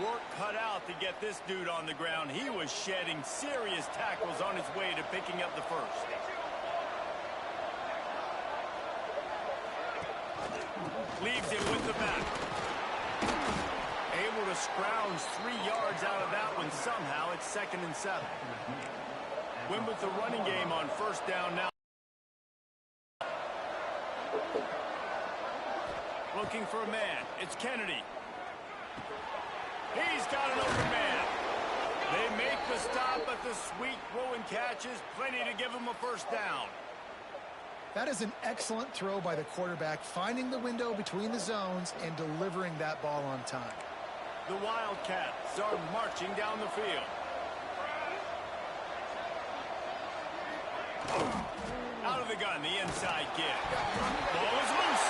work cut out to get this dude on the ground. He was shedding serious tackles on his way to picking up the first. Leaves it with the back. Able to scrounge 3 yards out of that one somehow. It's 2nd and 7. Win with the running game on first down now. Looking for a man. It's Kennedy. He's got an open man. They make the stop, but the sweet throw and catch is plenty to give him a first down. That is an excellent throw by the quarterback, finding the window between the zones and delivering that ball on time. The Wildcats are marching down the field. Out of the gun, the inside kid. Ball is loose.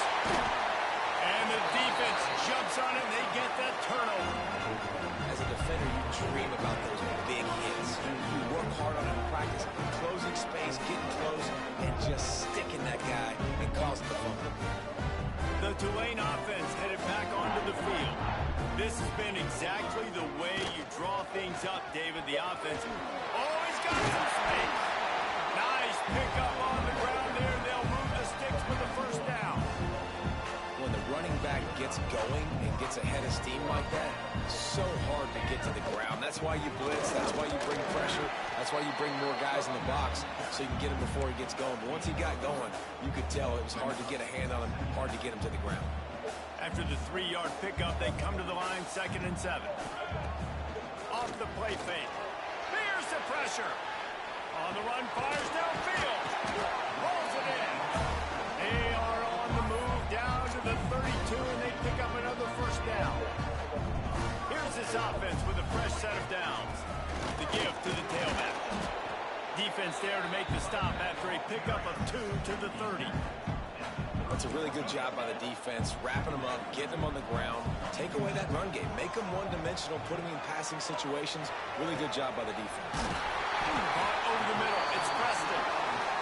And the defense jumps on it, and they get that turnover. As a defender, you dream about those big hits. You work hard on it in practice, closing space, getting close, and just sticking that guy and causing the fumble. The Tulane offense headed back onto the field. This has been exactly the way you draw things up, David. The offense. Oh, he's got some space. Nice pickup on the ground there. They'll move the sticks for the first down. When the running back gets going and gets ahead of steam like that, it's so hard to get to the ground. That's why you blitz. That's why you bring pressure. That's why you bring more guys in the box so you can get him before he gets going. But once he got going, you could tell it was hard to get a hand on him, hard to get him to the ground. After the 3-yard pickup, they come to the line, 2nd and 7. Off the play fake. Fears the pressure. On the run, fires downfield. Rolls it in. They are on the move down to the 32, and they pick up another first down. Here's this offense with a fresh set of downs. The give to the tailback. Defense there to make the stop after a pickup of 2 to the 30. That's a really good job by the defense, wrapping them up, getting them on the ground, take away that run game, make them one-dimensional, put them in passing situations. Really good job by the defense. Caught over the middle. It's Preston.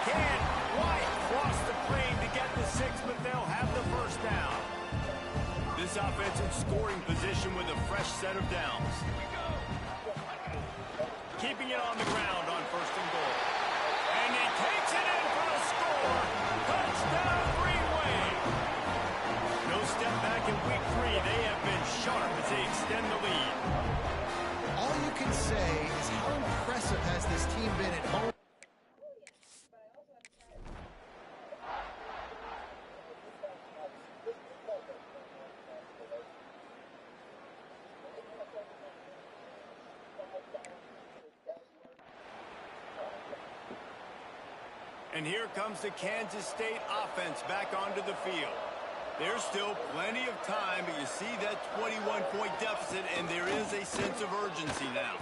Can't quite cross the plane to get the 6, but they'll have the first down. This offense in scoring position with a fresh set of downs. Keeping it on the ground on 1st and goal. And he takes it in for the score. Touchdown, Green Wave. No step back in week 3. They have been sharp as they extend the lead. All you can say is how impressive has this team been at home. And here comes the Kansas State offense back onto the field. There's still plenty of time, but you see that 21-point deficit, and there is a sense of urgency now.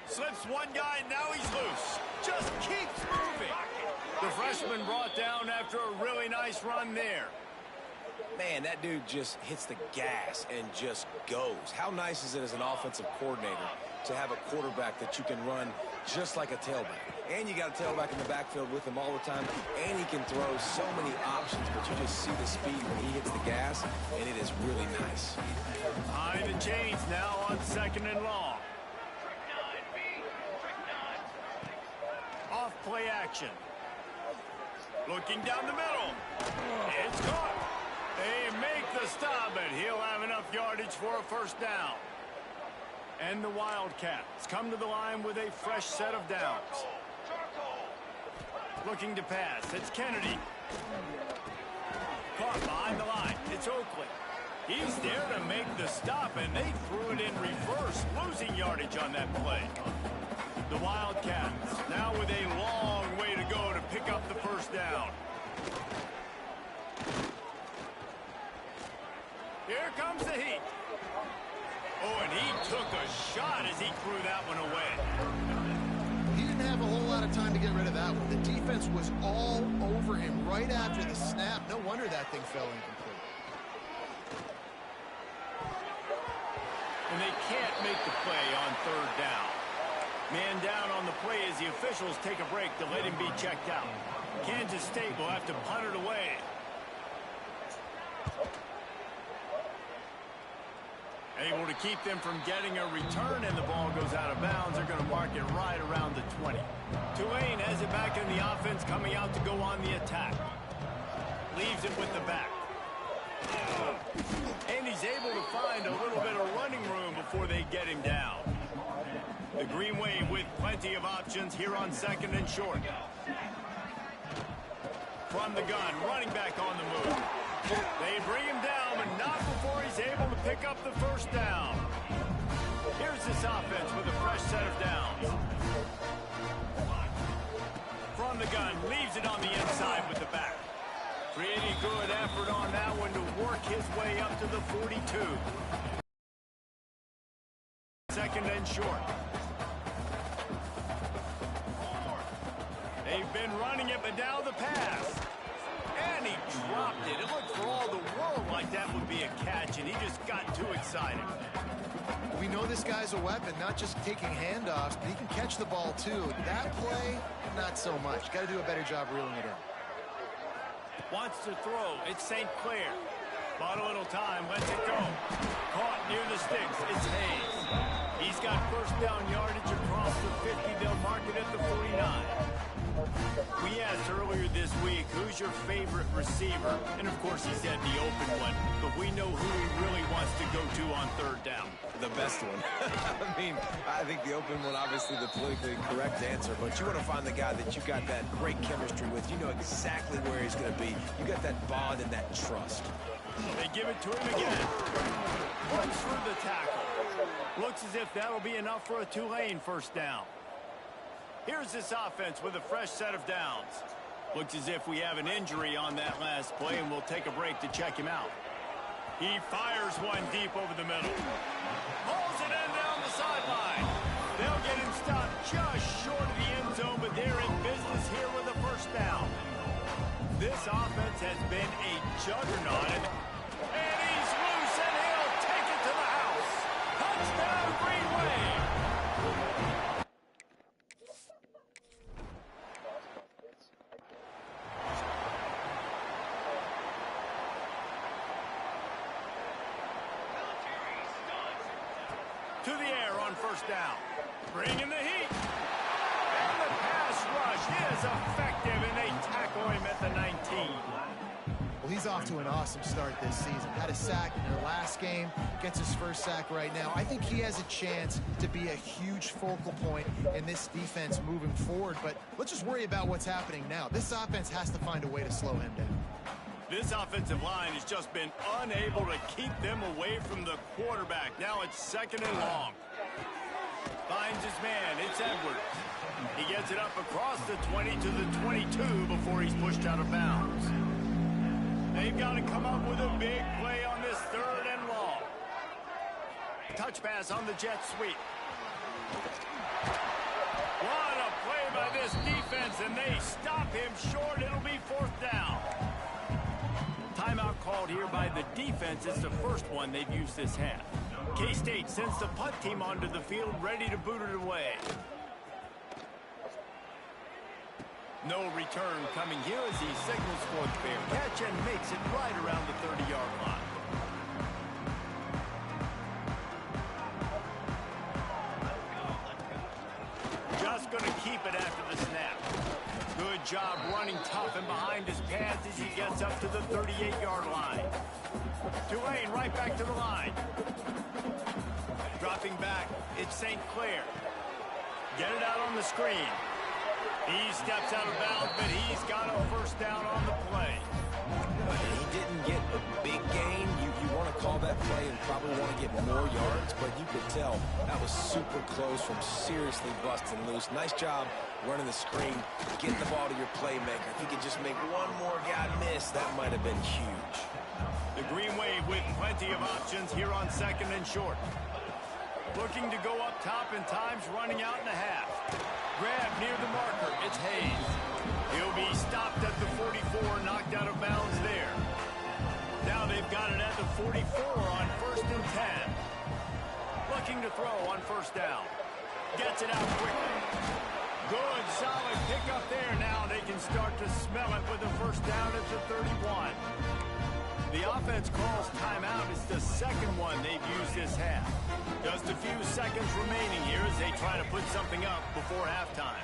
Slips one guy, now he's loose. Just keeps moving. The freshman brought down after a really nice run there. Man, that dude just hits the gas and just goes. How nice is it as an offensive coordinator to have a quarterback that you can run just like a tailback? And you got a tailback in the backfield with him all the time, and he can throw so many options, but you just see the speed when he hits the gas, and it is really nice. Behind the chains now on 2nd and long. Off play action. Looking down the middle. It's caught. They make the stop, but he'll have enough yardage for a first down. And the Wildcats come to the line with a fresh set of downs. Looking to pass. It's Kennedy. Caught behind the line. It's Oakley. He's there to make the stop, and they threw it in reverse, losing yardage on that play. The Wildcats now with a long way to go to pick up the first down. Here comes the heat. Oh, and he took a shot as he threw that one away. He didn't have a whole lot of time to get rid of that one. The defense was all over him right after the snap. No wonder that thing fell incomplete. And they can't make the play on 3rd down. Man down on the play as the officials take a break to let him be checked out. Kansas State will have to punt it away. Able to keep them from getting a return, and the ball goes out of bounds. They're going to mark it right around the 20. Tulane has it back in the offense, coming out to go on the attack. Leaves it with the back. And he's able to find a little bit of running room before they get him down. The Green Wave with plenty of options here on second and short. From the gun, running back on the move. They bring him down, but not before he's able to pick up the first down. Here's this offense with a fresh set of downs. From the gun, leaves it on the inside with the back. Pretty good effort on that one to work his way up to the 42. Second and short. They've been running it, but now the pass. And he dropped it. It looked for all the world like that would be a catch, and he just got too excited. We know this guy's a weapon, not just taking handoffs, but he can catch the ball too. That play, not so much. Got to do a better job reeling it in. Wants to throw. It's St. Clair. Bought a little time. Lets it go. Caught near the sticks. It's Hayes. He's got first down yardage across the 50. They'll mark it at the 49. We asked earlier this week, who's your favorite receiver? And, of course, he said the open one. But we know who he really wants to go to on third down. The best one. I mean, I think the open one, obviously the politically correct answer, but you want to find the guy that you got that great chemistry with. You know exactly where he's going to be. You got that bond and that trust. They give it to him again. Runs through the tackle. Looks as if that'll be enough for a Tulane first down. Here's this offense with a fresh set of downs. Looks as if we have an injury on that last play, and we'll take a break to check him out. He fires one deep over the middle. Hauls it in down the sideline. They'll get him stopped just short of the end zone, but they're in business here with a first down. This offense has been a juggernaut, and he's loose, and he'll take it to the house. Touchdown, Green Wave. To the air on first down. Bringing the heat. And the pass rush is effective, and they tackle him at the 19. Well, he's off to an awesome start this season. Had a sack in their last game, gets his first sack right now. I think he has a chance to be a huge focal point in this defense moving forward, but let's just worry about what's happening now. This offense has to find a way to slow him down. This offensive line has just been unable to keep them away from the quarterback. Now it's second and long. Finds his man. It's Edwards. He gets it up across the 20 to the 22 before he's pushed out of bounds. They've got to come up with a big play on this third and long. Touch pass on the jet sweep. What a play by this defense, and they stop him short. It'll be fourth down. Timeout called here by the defense. It's the first one they've used this half. K-State sends the punt team onto the field, ready to boot it away. No return coming here as he signals for the fair catch and makes it right around the 30-yard line. Just going to keep it after the snap. Good job running tough and behind his pads as he gets up to the 38-yard line. Tulane right back to the line. Dropping back, it's St. Clair. Get it out on the screen. He steps out of bounds, but he's got a first down on the play. He didn't get a big gain. You want to call that play and probably want to get more yards, but you could tell that was super close from seriously busting loose. Nice job running the screen, getting the ball to your playmaker. If you could just make one more guy miss, that might have been huge. The Green Wave with plenty of options here on second and short. Looking to go up top, and time's running out in a half. Grab near the marker. It's Hayes. He'll be stopped at the 44, knocked out of bounds there. Now they've got it at the 44 on first and 10. Looking to throw on first down. Gets it out quickly. Good, solid pickup there. Now they can start to smell it with a first down at the 31. The offense calls timeout. It's the second one they've used this half. Just a few seconds remaining here as they try to put something up before halftime.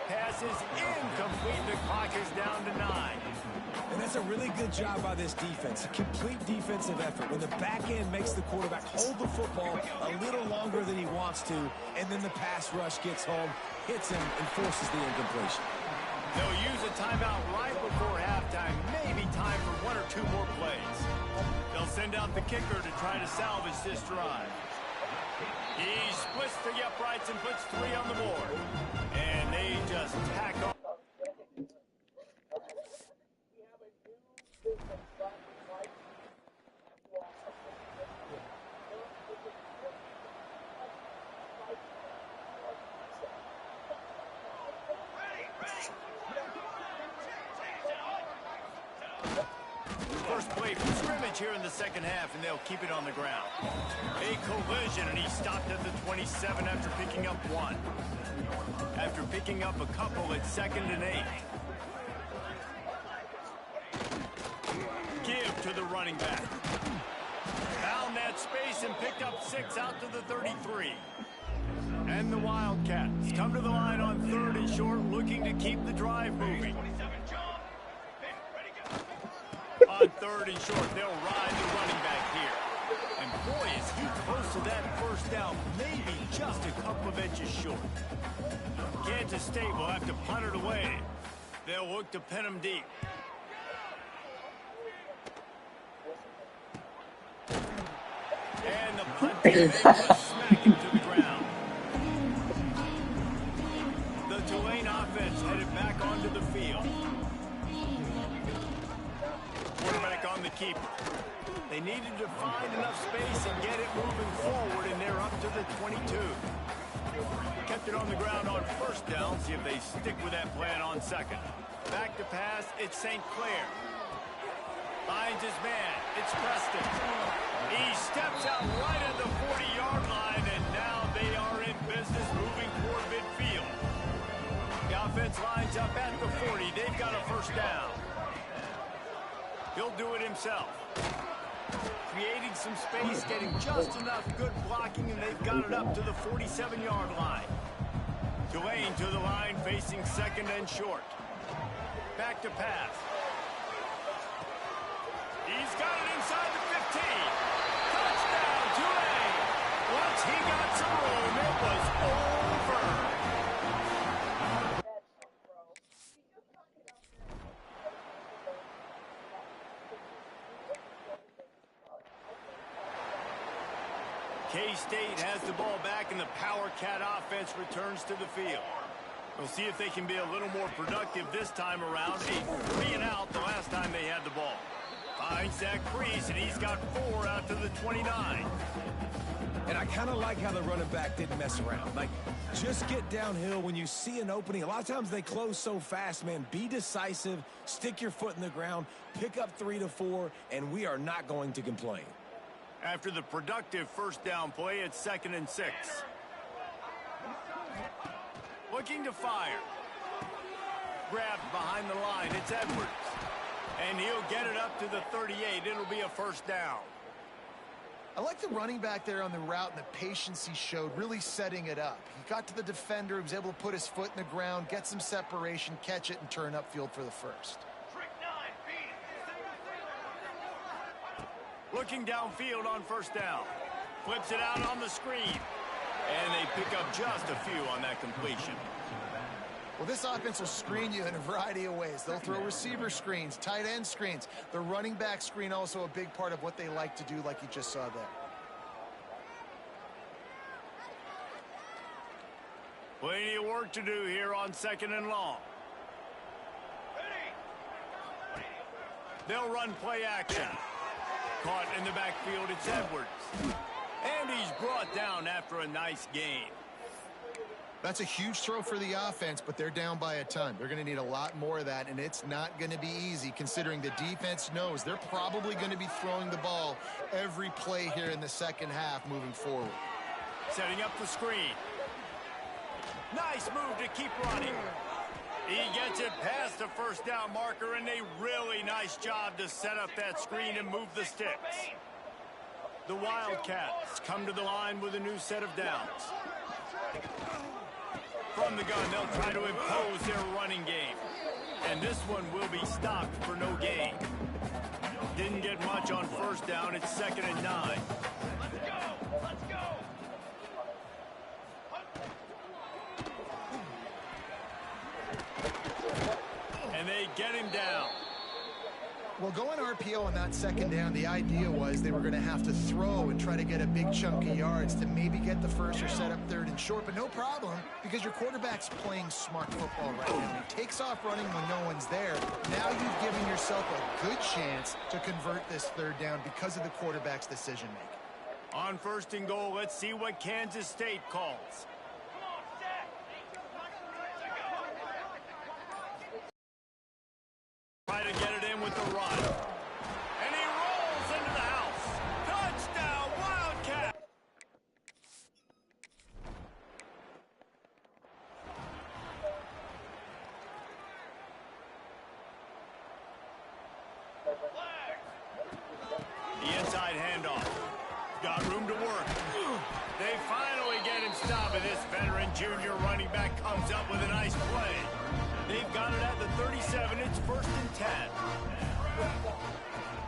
Pass is incomplete. The clock is down to 9. And that's a really good job by this defense. A complete defensive effort. When the back end makes the quarterback hold the football a little longer than he wants to, and then the pass rush gets home, hits him, and forces the incompletion. They'll use a timeout right before halftime. Maybe time for 1 or 2 more plays. They'll send out the kicker to try to salvage this drive. He splits the uprights and puts 3 on the board. And they just tack on. First play from scrimmage here in the second half, and they'll keep it on the ground. A collision, and he stopped at the 27 after picking up 1. After picking up a couple, it's 2nd and 8. Give to the running back. Found that space and picked up 6 out to the 33. And the Wildcats come to the line on 3rd and short, looking to keep the drive moving. On 3rd and short, they'll ride the running back here. And boy, is he close to that first down, maybe just a couple of inches short. Kansas State will have to punt it away. They'll look to pin him deep. And the punt team smack him to the ground. The Tulane offense headed back onto the field. Quarterback on the keeper. They needed to find enough space and get it moving forward, and they're up to the 22. Kept it on the ground on first down. See if they stick with that plan on second. Back to pass. It's St. Clair. Finds his man. It's Preston. He steps out right at the 40-yard line, and now they are in business moving toward midfield. The offense lines up at the 40. They've got a first down. He'll do it himself. Creating some space, getting just enough good blocking, and they've got it up to the 47-yard line. Tulane to the line, facing 2nd and short. Back to pass. He's got it inside the 15. Touchdown, Tulane. Once he got some room, it was over. K-State has the ball back, and the Power Cat offense returns to the field. We'll see if they can be a little more productive this time around. A 3 and out the last time they had the ball. Finds Zach Priest, and he's got 4 out to the 29. And I kind of like how the running back didn't mess around. Like, just get downhill when you see an opening. A lot of times they close so fast, man. Be decisive, stick your foot in the ground, pick up 3 to 4, and we are not going to complain. After the productive first down play, it's 2nd and 6. Looking to fire. Grabbed behind the line. It's Edwards. And he'll get it up to the 38. It'll be a first down. I like the running back there on the route and the patience he showed, really setting it up. He got to the defender, he was able to put his foot in the ground, get some separation, catch it, and turn upfield for the first. Looking downfield on first down. Flips it out on the screen. And they pick up just a few on that completion. Well, this offense will screen you in a variety of ways. They'll throw receiver screens, tight end screens. The running back screen also a big part of what they like to do, like you just saw there. Plenty of work to do here on 2nd and long. They'll run play action. Caught in the backfield, it's Edwards. And he's brought down after a nice gain. That's a huge throw for the offense, but they're down by a ton. They're going to need a lot more of that, and it's not going to be easy considering the defense knows they're probably going to be throwing the ball every play here in the second half moving forward. Setting up the screen. Nice move to keep running. He gets it past the first down marker, and a really nice job to set up that screen and move the sticks. The Wildcats come to the line with a new set of downs. From the gun, they'll try to impose their running game. And this one will be stopped for no gain. Didn't get much on first down. It's 2nd and 9. Let's go! And they get him down. Well, going RPO on that 2nd down, the idea was they were going to have to throw and try to get a big chunk of yards to maybe get the first or set up 3rd and short, but no problem because your quarterback's playing smart football right now. He takes off running when no one's there. Now you've given yourself a good chance to convert this 3rd down because of the quarterback's decision-making. On 1st and goal, let's see what Kansas State calls. Try to get it in with the run. And he rolls into the house. Touchdown, Wildcat! The inside handoff. Got room to work. They finally get him stopped, and this veteran junior running back comes up with a nice play. They've got it at the 37. It's 1st and 10.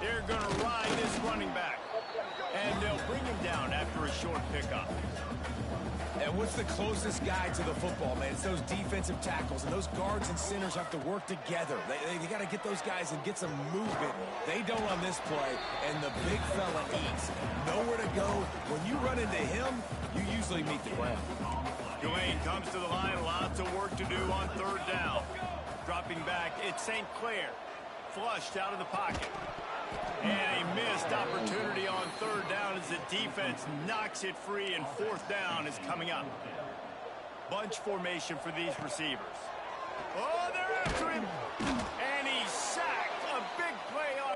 They're going to ride this running back. And they'll bring him down after a short pickup. And what's the closest guy to the football, man? It's those defensive tackles, and those guards and centers have to work together. They got to get those guys and get some movement. They don't on this play, and the big fella eats. Nowhere to go. When you run into him, you usually meet the ground. Tulane comes to the line. Lots of work to do on 3rd down. Dropping back, it's St. Clair. Flushed out of the pocket. And a missed opportunity on 3rd down as the defense knocks it free, and 4th down is coming up. Bunch formation for these receivers. Oh, they're after him. And he's sacked. A big play on.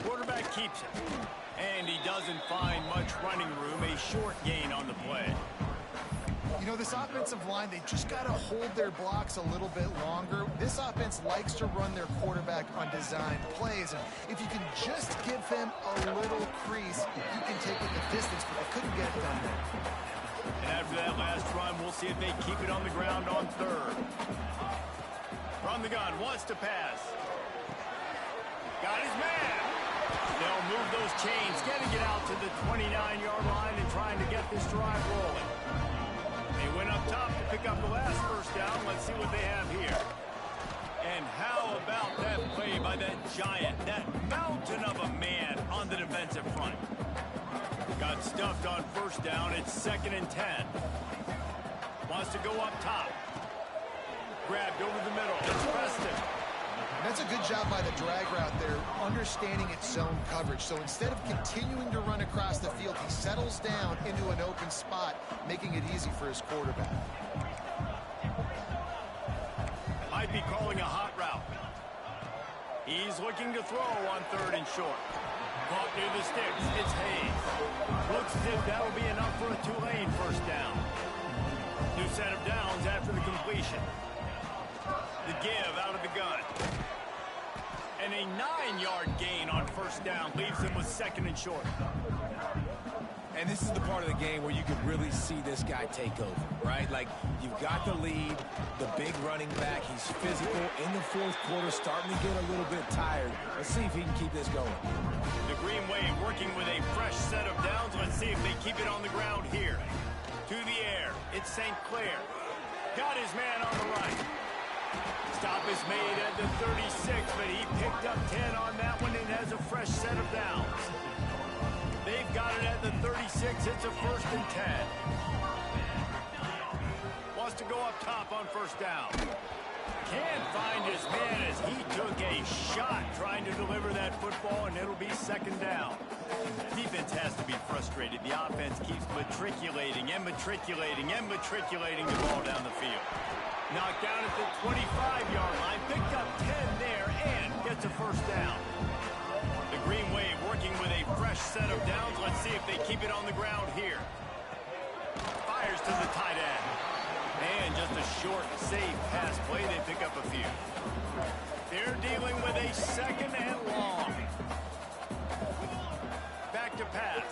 Quarterback keeps it. And he doesn't find much running room. A short gain on the play. You know, this offensive line, they just got to hold their blocks a little bit longer. This offense likes to run their quarterback on design plays. And if you can just give them a little crease, you can take it the distance, but they couldn't get it done there. And after that last run, we'll see if they keep it on the ground on 3rd. From the gun, wants to pass. Got his man. They'll move those chains, getting it out to the 29-yard line and trying to get this drive rolling. They went up top to pick up the last 1st down. Let's see what they have here. And how about that play by that giant, that mountain of a man on the defensive front? Got stuffed on 1st down. It's 2nd and 10. Wants to go up top. Grabbed over the middle. It's Preston. That's a good job by the drag route there, understanding its zone coverage. So instead of continuing to run across the field, he settles down into an open spot, making it easy for his quarterback. Might be calling a hot route. He's looking to throw on 3rd and short. Caught near the sticks. It's Hayes. Looks as if that'll be enough for a Tulane 1st down. New set of downs after the completion. The give out of the gun. And a 9-yard gain on 1st down leaves them with 2nd and short. And this is the part of the game where you can really see this guy take over, right? Like, you've got the lead, the big running back. He's physical in the 4th quarter, starting to get a little bit tired. Let's see if he can keep this going. The Green Wave working with a fresh set of downs. Let's see if they keep it on the ground here. To the air. It's St. Clair. Got his man on the right. Stop is made at the 36, but he picked up 10 on that one and has a fresh set of downs. They've got it at the 36. It's a 1st and 10. Wants to go up top on 1st down. Can't find his man as he took a shot trying to deliver that football, and it'll be 2nd down. Defense has to be frustrated. frustrated. The offense keeps matriculating and matriculating and matriculating the ball down the field. Knocked down at the 25-yard line, picked up 10 there, and gets a first down. The Green Wave working with a fresh set of downs. Let's see if they keep it on the ground here. Fires to the tight end. And just a short, safe pass play. They pick up a few. They're dealing with a second and long. Back to pass.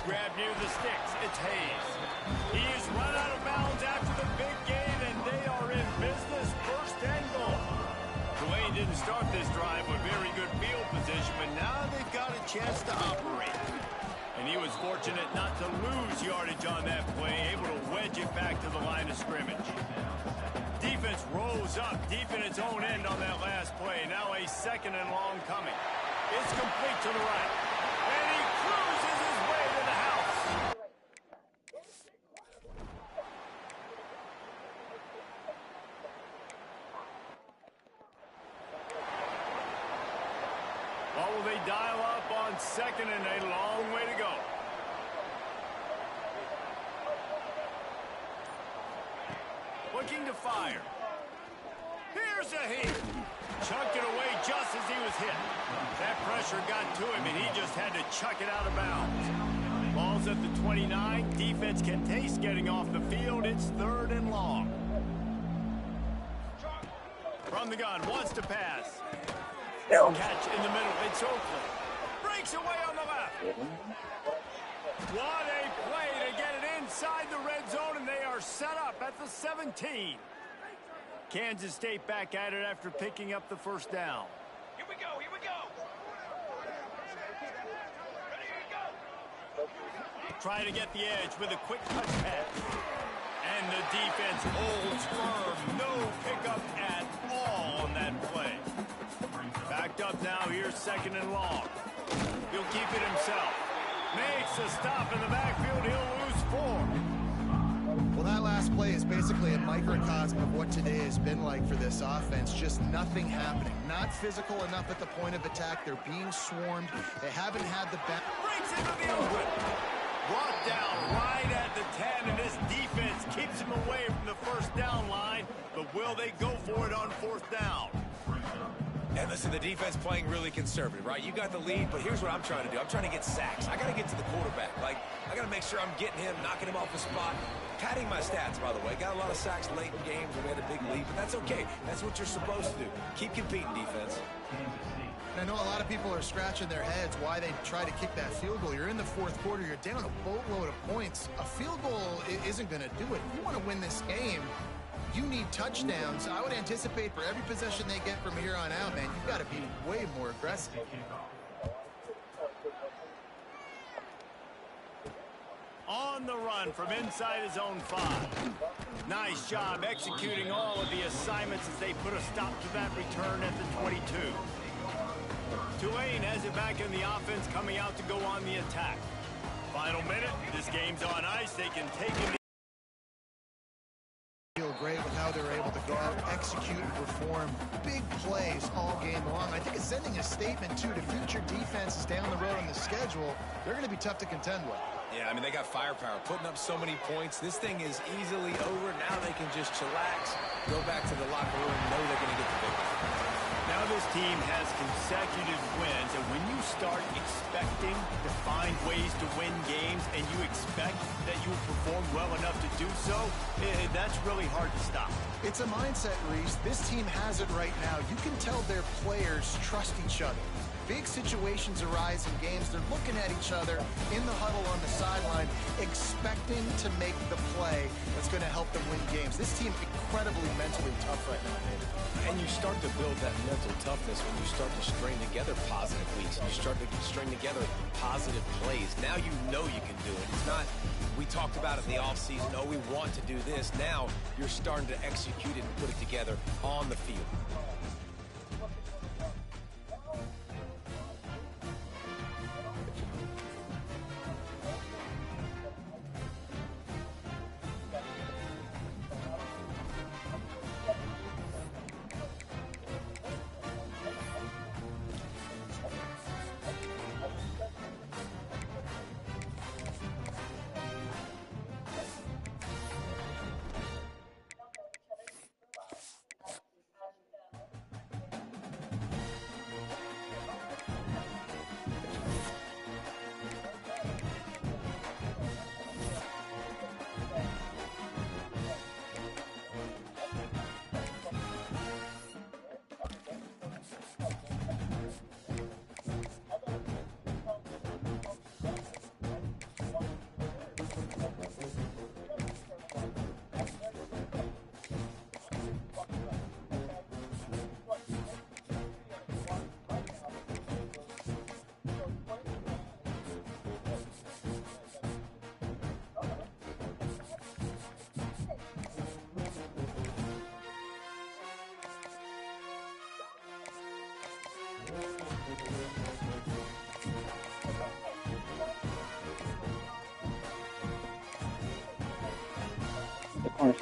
Grab near the sticks. It's Hayes. He is run out of bounds after the big gain, and they are in business. First and goal. Tulane didn't start this drive with very good field position, but now they've got a chance to operate. And he was fortunate not to lose yardage on that play, able to wedge it back to the line of scrimmage. Defense rolls up deep in its own end on that last play. Now a second and long coming. It's complete to the right. And he cruises his way to the house. What will they dial up on second and a long way to go? Looking to fire. Here's a hit. Chucked it away just as he was hit. That pressure got to him, and he just had to chuck it out of bounds. Ball's at the 29. Defense can taste getting off the field. It's third and long. From the gun, wants to pass. Catch in the middle. It's Oakley. Breaks away on the left. What a play to get it inside the red zone, and they are set up at the 17. Kansas State back at it after picking up the first down. Here we go, here we go. Ready to go. Trying to get the edge with a quick touch pass. And the defense holds firm. No pickup at all on that play. Backed up now. Here's second and long. He'll keep it himself. Makes a stop in the backfield. He'll lose 4. Well, that last play is basically a microcosm of what today has been like for this offense. Just nothing happening. Not physical enough at the point of attack. They're being swarmed. They haven't had the back. Breaks into the open. Brought down right at the 10, and this defense keeps him away from the first down line. But will they go for it on fourth down? And listen, the defense playing really conservative, right? You got the lead, but here's what I'm trying to do. I'm trying to get sacks. I got to get to the quarterback. Like, I got to make sure I'm getting him, knocking him off the spot. Padding my stats, by the way. Got a lot of sacks late in games when we had a big lead, but that's okay. That's what you're supposed to do. Keep competing, defense. I know a lot of people are scratching their heads why they try to kick that field goal. You're in the fourth quarter. You're down a boatload of points. A field goal isn't going to do it. If you want to win this game, you need touchdowns. I would anticipate for every possession they get from here on out, man, you've got to be way more aggressive. On the run from inside his own 5. Nice job executing all of the assignments as they put a stop to that return at the 22. Tulane has it back in the offense, coming out to go on the attack. Final minute. This game's on ice. They can take it. Feel great with how they're able to go out, execute, and perform big plays all game long. I think it's sending a statement, too, to future defenses down the road on the schedule. They're going to be tough to contend with. Yeah, I mean, they got firepower, putting up so many points. This thing is easily over. Now they can just chillax, go back to the locker room, know they're going to get the victory. Now this team has consecutive wins, and when you start expecting to find ways to win games and you expect that you will perform well enough to do so, that's really hard to stop. It's a mindset, Reese. This team has it right now. You can tell their players trust each other. Big situations arise in games. They're looking at each other in the huddle on the sideline, expecting to make the play that's going to help them win games. This team incredibly mentally tough right now, David. And you start to build that mental toughness when you start to string together positive weeks. You start to string together positive plays. Now you know you can do it. It's not, we talked about it in the offseason, oh, we want to do this. Now you're starting to execute it and put it together on the field. The corners.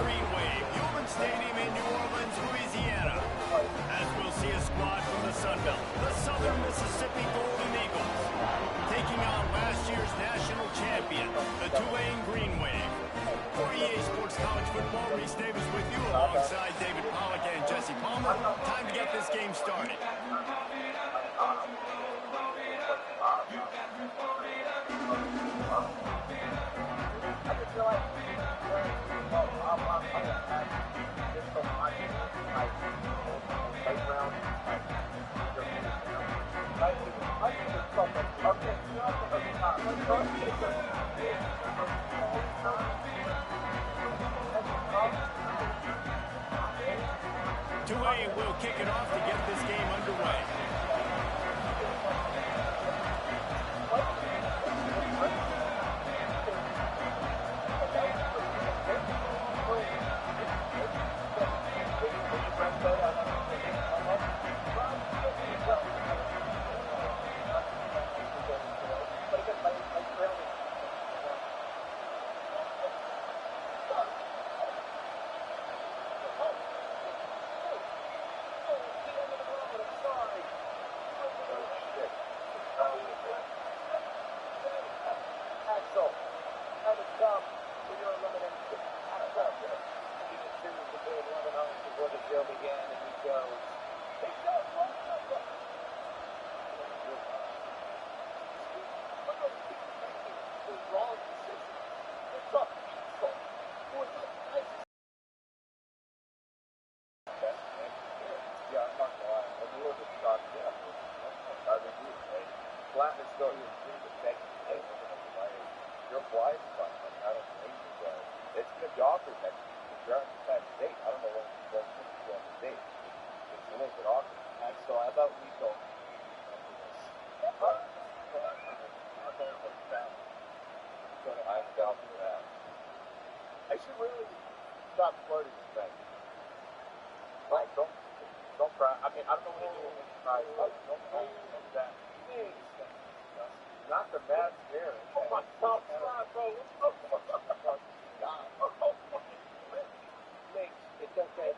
Green Wave, Human Stadium in New Orleans, Louisiana. As we'll see a squad from the Sun Belt, the Southern Mississippi Golden Eagles, taking on last year's national champion, the Tulane Green Wave. For EA Sports College Football, Reese Davis with you alongside David Pollack and Jesse Palmer. Time to get this game started. Tulane will kick it off to get this game underway. I should really stop flirting with things. Like, don't cry. I mean, I don't know what to do when you cry. Don't that. Not the mad stare. Oh my God, bro. It's okay.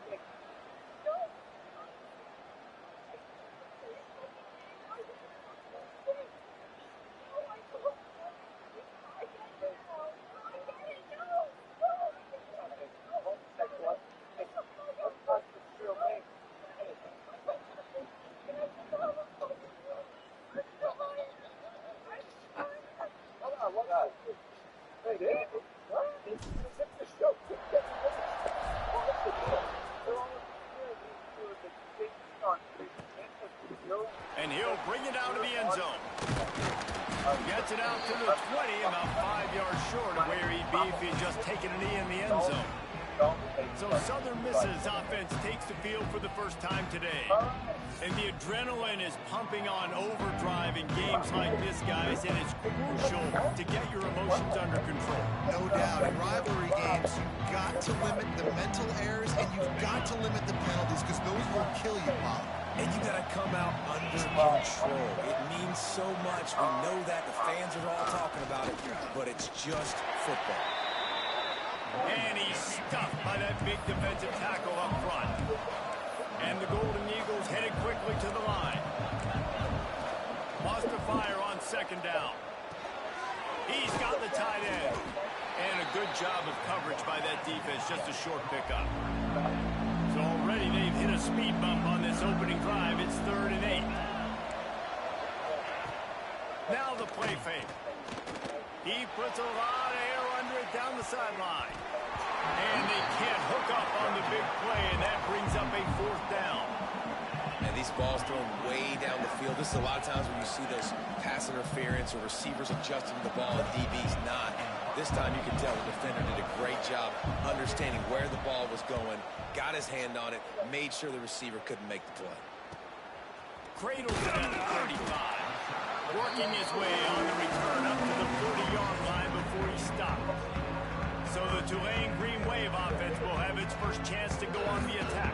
And he'll bring it out of the end zone. Gets it out to the 20, about 5 yards short of where he'd be if he'd just taken a knee in the end zone. So Southern Miss's offense takes the field for the first time today. And the adrenaline is pumping on overdrive in games like this, guys, and it's crucial to get your emotions under control. No doubt. In rivalry games, you've got to limit the mental errors and you've got to limit the penalties because those will kill you, Bob. And you got to come out under control. It means so much. We know that. The fans are all talking about it, but it's just football. And he's stuffed by that big defensive tackle up front. And the Golden Eagles headed quickly to the line. Lost to fire on second down. He's got the tight end. And a good job of coverage by that defense. Just a short pickup. So already they've hit a speed bump on this opening drive. It's 3rd and 8. Now the play fake. He puts a lot of air under it down the sideline. And they can't hook up on the big play, and that brings up a 4th down. And these balls thrown way down the field. This is a lot of times when you see those pass interference or receivers adjusting the ball and DB's not. This time you can tell the defender did a great job understanding where the ball was going, got his hand on it, made sure the receiver couldn't make the play. Cradles it at the 35. Working his way on the return up to the 40-yard line before he stopped. So the Tulane Green Wave offense will have its first chance to go on the attack.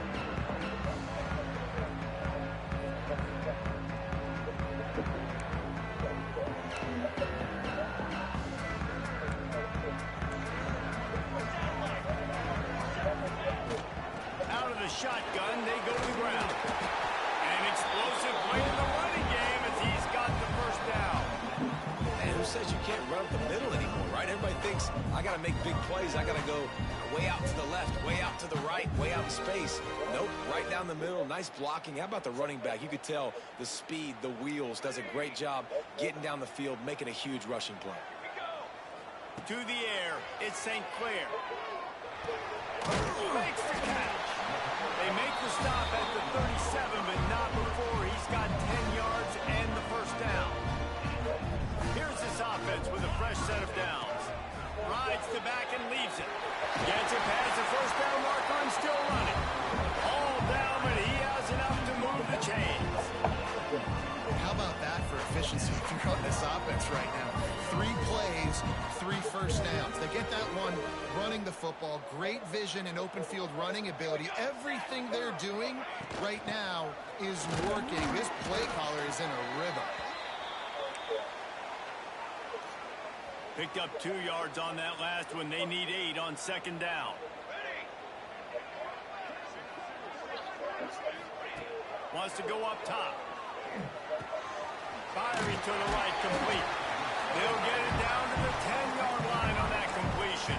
shotgun, they go to the ground. An explosive play in the running game as he's got the first down. Man, who says you can't run up the middle anymore, right? Everybody thinks, I got to make big plays. I got to go way out to the left, way out to the right, way out in space. Nope, right down the middle. Nice blocking. How about the running back? You could tell the speed, the wheels, does a great job getting down the field, making a huge rushing play. To the air, it's St. Clair. Makes the catch. They make the stop at the 37, but not before he's got 10 yards and the first down. Here's this offense with a fresh set of downs. Rides the back and leaves it. Gets it past the first down marker and still running. All down, but he has enough to move the chains. How about that for efficiency throughout this offense right now? 3 plays, 3 first downs. They get that one running the football. Great vision and open field running ability. Everything they're doing right now is working. This play caller is in a rhythm. Picked up 2 yards on that last one. They need 8 on second down. Wants to go up top. Firing to the right, complete. They'll get it down to the 10-yard line on that completion.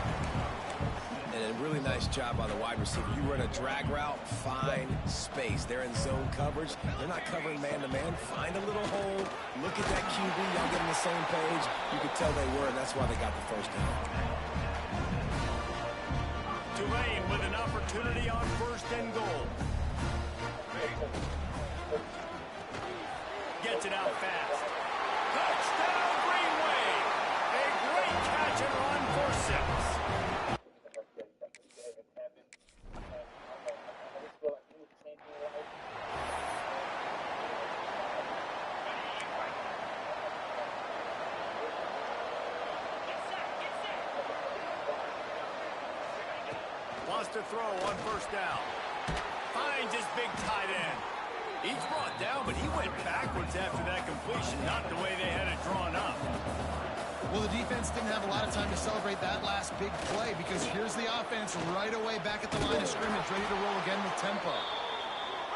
And a really nice job by the wide receiver. You run a drag route, find space. They're in zone coverage. They're not covering man-to-man. Find a little hole. Look at that QB. Y'all get on the same page. You could tell they were, and that's why they got the first down. Tulane with an opportunity on first and goal. Gets it out fast. Touchdown, Green Wave. A great catch and run for 6. Wants to throw on first down. Finds his big tight end. He's brought down, but he went backwards after that completion, not the way they had it drawn up. Well, the defense didn't have a lot of time to celebrate that last big play because here's the offense right away back at the line of scrimmage, ready to roll again with tempo.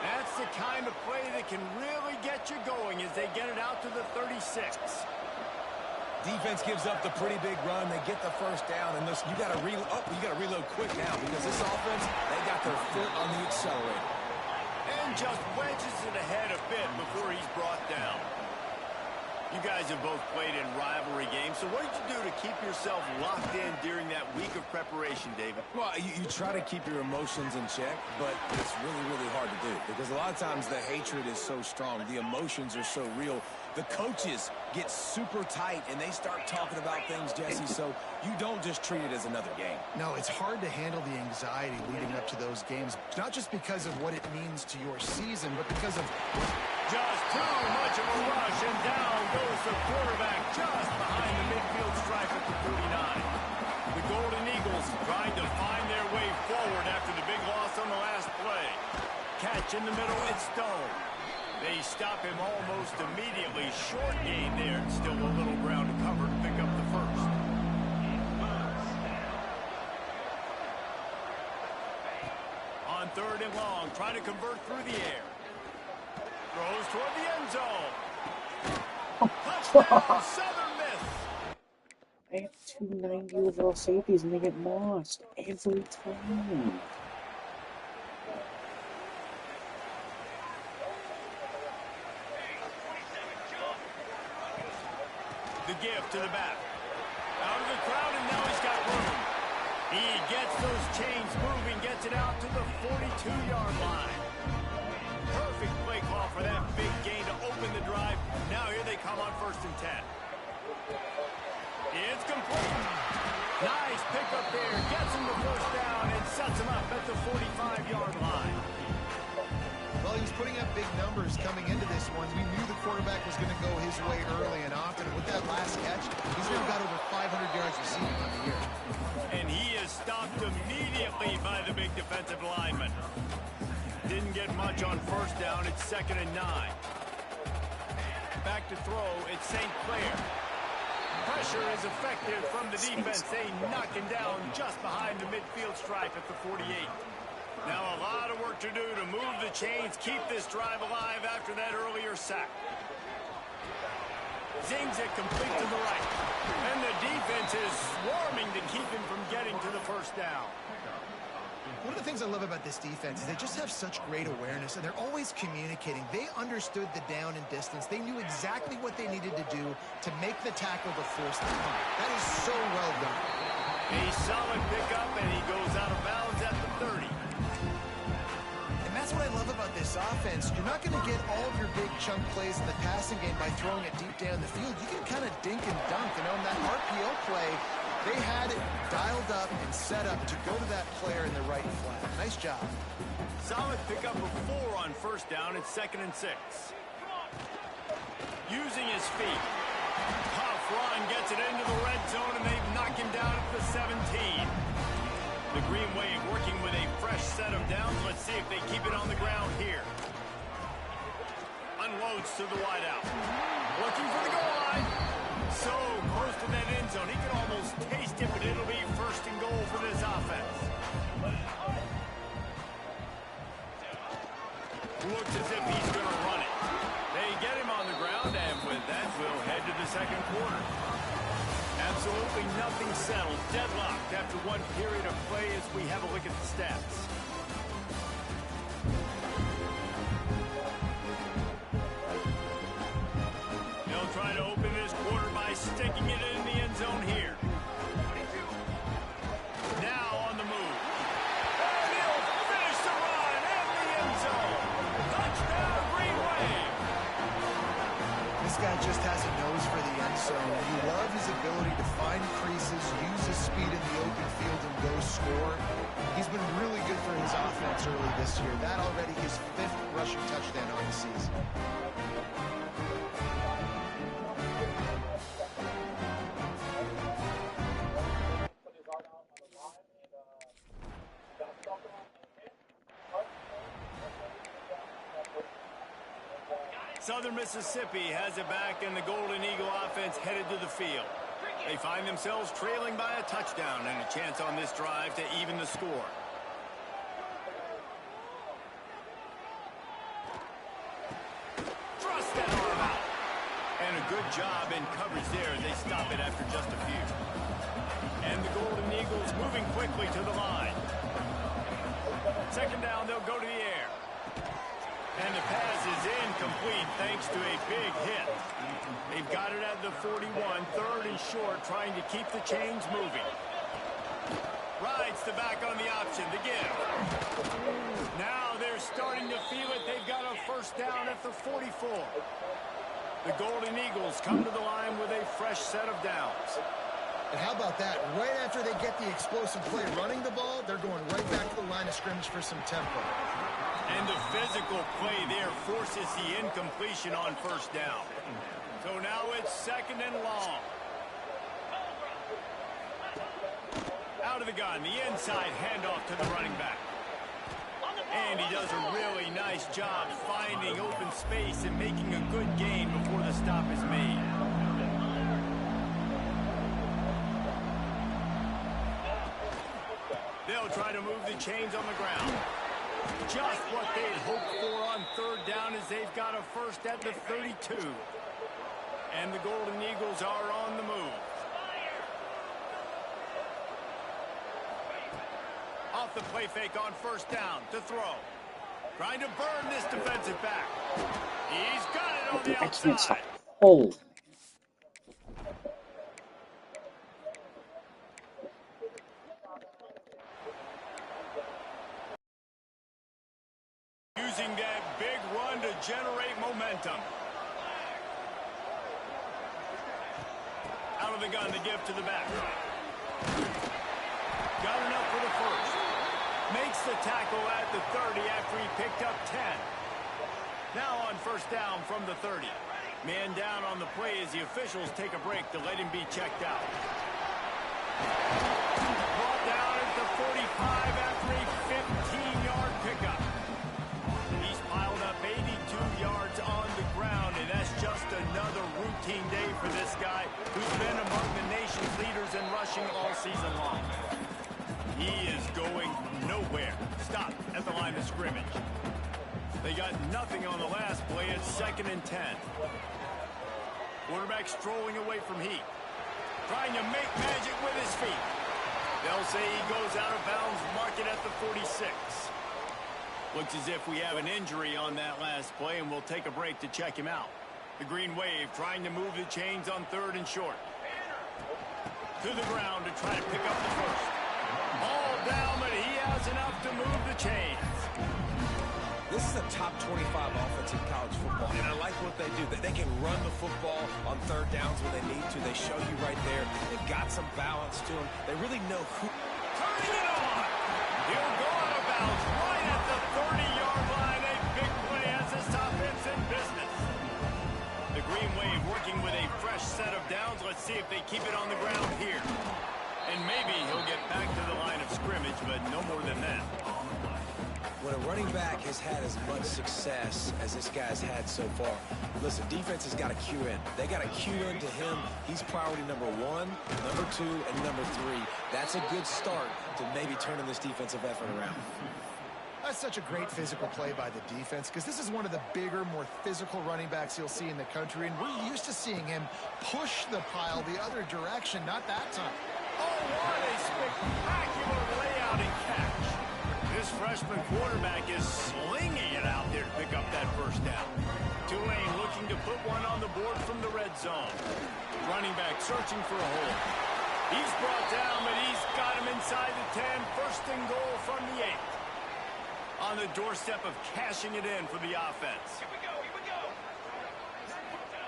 That's the kind of play that can really get you going as they get it out to the 36. Defense gives up the pretty big run. They get the first down, and you got to reload quick now because this offense, they got their foot on the accelerator. And just wedges it ahead a bit before he's brought down. You guys have both played in rivalry games, so what did you do to keep yourself locked in during that week of preparation, David? Well, you try to keep your emotions in check, but it's really, really hard to do because a lot of times the hatred is so strong. The emotions are so real. The coaches get super tight, and they start talking about things, Jesse, so you don't just treat it as another game. No, it's hard to handle the anxiety leading up to those games, not just because of what it means to your season, but because of... Just too much of a rush, and down goes the quarterback just behind the midfield stripe at the 39. The Golden Eagles trying to find their way forward after the big loss on the last play. Catch in the middle, it's Stone. They stop him almost immediately. Short gain there, and still a little ground to cover to pick up the first. On third and long, trying to convert through the air. Throws toward the end zone. Touchdown, Southern Miss. I have 290 overall safeties and they get lost every time. The give to the back. Out of the crowd, and now he's got room. He gets those chains moving, gets it out to the 42-yard line. Perfect play call for that big gain to open the drive. Now here they come on first and 10. It's complete. Nice pickup there. Gets him the first down and sets him up at the 45-yard line. Well, he was putting up big numbers coming into this one. We knew the quarterback was going to go his way early and often. With that last catch, he's now got over 500 yards receiving on the year. And he is stopped immediately by the big defensive lineman. Didn't get much on first down. It's 2nd and 9. Back to throw. It's St. Clair. Pressure is effective from the defense. They knock him down just behind the midfield stripe at the 48. Now a lot of work to do to move the chains, keep this drive alive after that earlier sack. Zings it complete to the right. And the defense is swarming to keep him from getting to the first down. One of the things I love about this defense is they just have such great awareness, and they're always communicating. They understood the down and distance. They knew exactly what they needed to do to make the tackle to force the punt. That is so well done. A solid pickup, and he goes out of bounds at the 30. And that's what I love about this offense. You're not going to get all of your big chunk plays in the passing game by throwing it deep down the field. You can kind of dink and dunk. And on that RPO play, they had it dialed up and set up to go to that player in the right flat. Nice job. Solid pickup of 4 on first down at 2nd and 6. Using his feet. Tough run gets it into the red zone, and they've knocked him down at the 17. The Green Wave working with a fresh set of downs. Let's see if they keep it on the ground here. Unloads to the wideout. Looking for the goal line. So close to that end zone. He can almost taste it, but it'll be 1st and goal for this offense. Looks as if he's going to run it. They get him on the ground, and with that, we'll head to the second quarter. Absolutely nothing settled. Deadlocked after one period of play as we have a look at the stats. They'll try to open this quarter by sticking it in the end zone here. Now on the move. And he'll finish the run in the end zone. Touchdown, Green Wave. This guy just has a nose for the end zone. You love his ability to find creases, use his speed in the open field, and go score. He's been really good for his offense early this year. That already his 5th rushing touchdown on the season. Southern Mississippi has it back, and the Golden Eagle offense headed to the field. They find themselves trailing by a touchdown and a chance on this drive to even the score. Thrust that arm out. And a good job in coverage there. They stop it after just a few. And the Golden Eagles moving quickly to the line. 2nd down, they'll go to the air. And the pass is incomplete thanks to a big hit. They've got it at the 41, 3rd and short, trying to keep the chains moving. Rides the back on the option, the give. Now they're starting to feel it. They've got a 1st down at the 44. The Golden Eagles come to the line with a fresh set of downs. And how about that? Right after they get the explosive play running the ball, they're going right back to the line of scrimmage for some tempo. And the physical play there forces the incompletion on 1st down. So now it's 2nd and long. Out of the gun, the inside handoff to the running back. And he does a really nice job finding open space and making a good gain before the stop is made. They'll try to move the chains on the ground. Just what they'd hoped for on 3rd down as they've got a 1st at the 32. And the Golden Eagles are on the move. Off the play fake on 1st down to throw. Trying to burn this defensive back. He's got it on the outside. Oh. Using that big run to generate momentum. Out of the gun, the give to the back. Got enough for the 1st. Makes the tackle at the 30 after he picked up 10. Now on 1st down from the 30. Man down on the play as the officials take a break to let him be checked out. Brought down at the 45 after a 15-yard pickup. He's piled up 82 yards on the ground, and that's just another routine day for this guy who's been among the nation's leaders in rushing all season long. He is going nowhere. Stop at the line of scrimmage. They got nothing on the last play. It's 2nd and 10. Quarterback strolling away from heat. Trying to make magic with his feet. They'll say he goes out of bounds, mark it at the 46. Looks as if we have an injury on that last play, and we'll take a break to check him out. The Green Wave trying to move the chains on 3rd and short. To the ground to try to pick up the first. Ball down, but he has enough to move the chains. This is a top 25 offense in college football, and I like what they do. They can run the football on 3rd downs when they need to. They show you right there. They've got some balance to them. They really know who. Turning it on. He'll go out of bounds right at the 30-yard line. A big play as this offense in business. The Green Wave working with a fresh set of downs. Let's see if they keep it on the ground here. And maybe he'll get back to the line of scrimmage, but no more than that. When a running back has had as much success as this guy's had so far, listen, defense has got to cue in. They got to cue in to him. He's priority number 1, number 2, and number 3. That's a good start to maybe turning this defensive effort around. That's such a great physical play by the defense because this is one of the bigger, more physical running backs you'll see in the country, and we're used to seeing him push the pile the other direction, not that time. Oh, what a spectacular layout and catch. This freshman quarterback is slinging it out there to pick up that first down. Tulane looking to put one on the board from the red zone. Running back searching for a hole. He's brought down, but he's got him inside the 10. 1st and goal from the 8. On the doorstep of cashing it in for the offense. Here we go, here we go.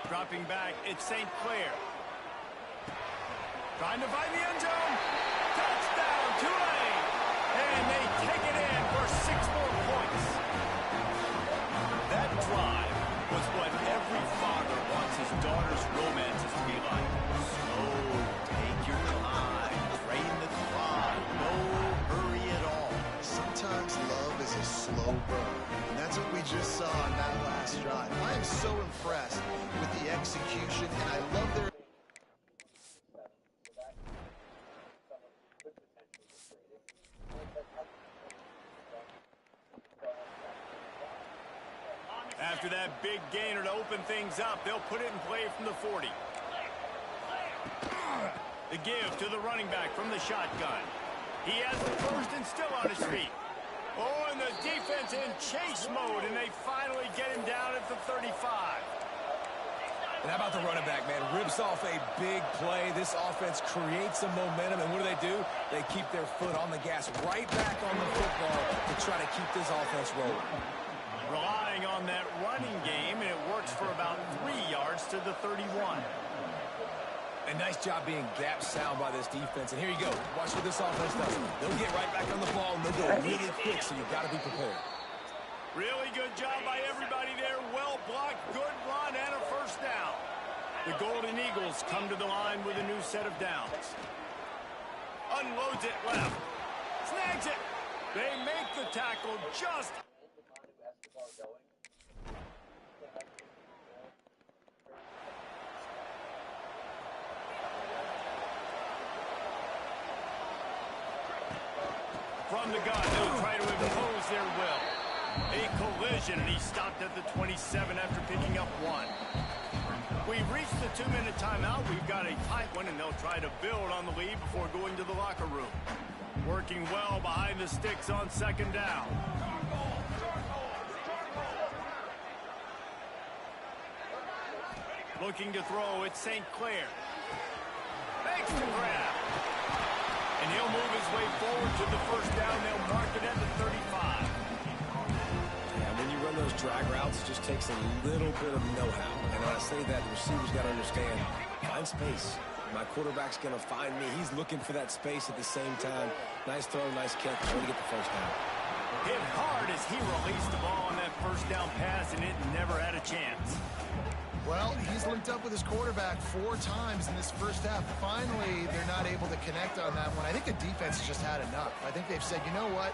Dropping back, it's St. Clair. Trying to find the end zone. Touchdown, Tulane. And they take it in for 6 more points. That drive was what every father wants his daughter's romances to be like. Slow, take your time, drain the clock, no hurry at all. Sometimes love is a slow burn, and that's what we just saw on that last drive. I am so impressed with the execution, and I love their... After that big gainer to open things up, they'll put it in play from the 40. The give to the running back from the shotgun. He has the first and still on his feet. Oh, and the defense in chase mode, and they finally get him down at the 35. And how about the running back, man? Rips off a big play. This offense creates some momentum, and what do? They keep their foot on the gas, right back on the football to try to keep this offense rolling. Relying on that running game, and it works for about 3 yards to the 31. A nice job being gap sound by this defense. And here you go. Watch what this offense does. They'll get right back on the ball, and they'll go really quick, so you've got to be prepared. Really good job by everybody there. Well blocked, good run, and a first down. The Golden Eagles come to the line with a new set of downs. Unloads it left. Snags it. They make the tackle just... From the gun, they'll try to impose their will. A collision, and he stopped at the 27 after picking up 1. We've reached the 2-minute timeout. We've got a tight one, and they'll try to build on the lead before going to the locker room. Working well behind the sticks on 2nd down. Looking to throw, it's St. Clair. Makes the grab. And he'll move his way forward to the first down. They'll mark it at the 35. Yeah, when you run those drag routes, it just takes a little bit of know-how. And when I say that, the receivers got to understand, find space. My quarterback's going to find me. He's looking for that space at the same time. Nice throw, nice catch. Trying to get the first down. Hit hard as he released the ball on that first down pass, and it never had a chance. Well, he's linked up with his quarterback 4 times in this first half. Finally, they're not able to connect on that one. I think the defense has just had enough. I think they've said, you know what?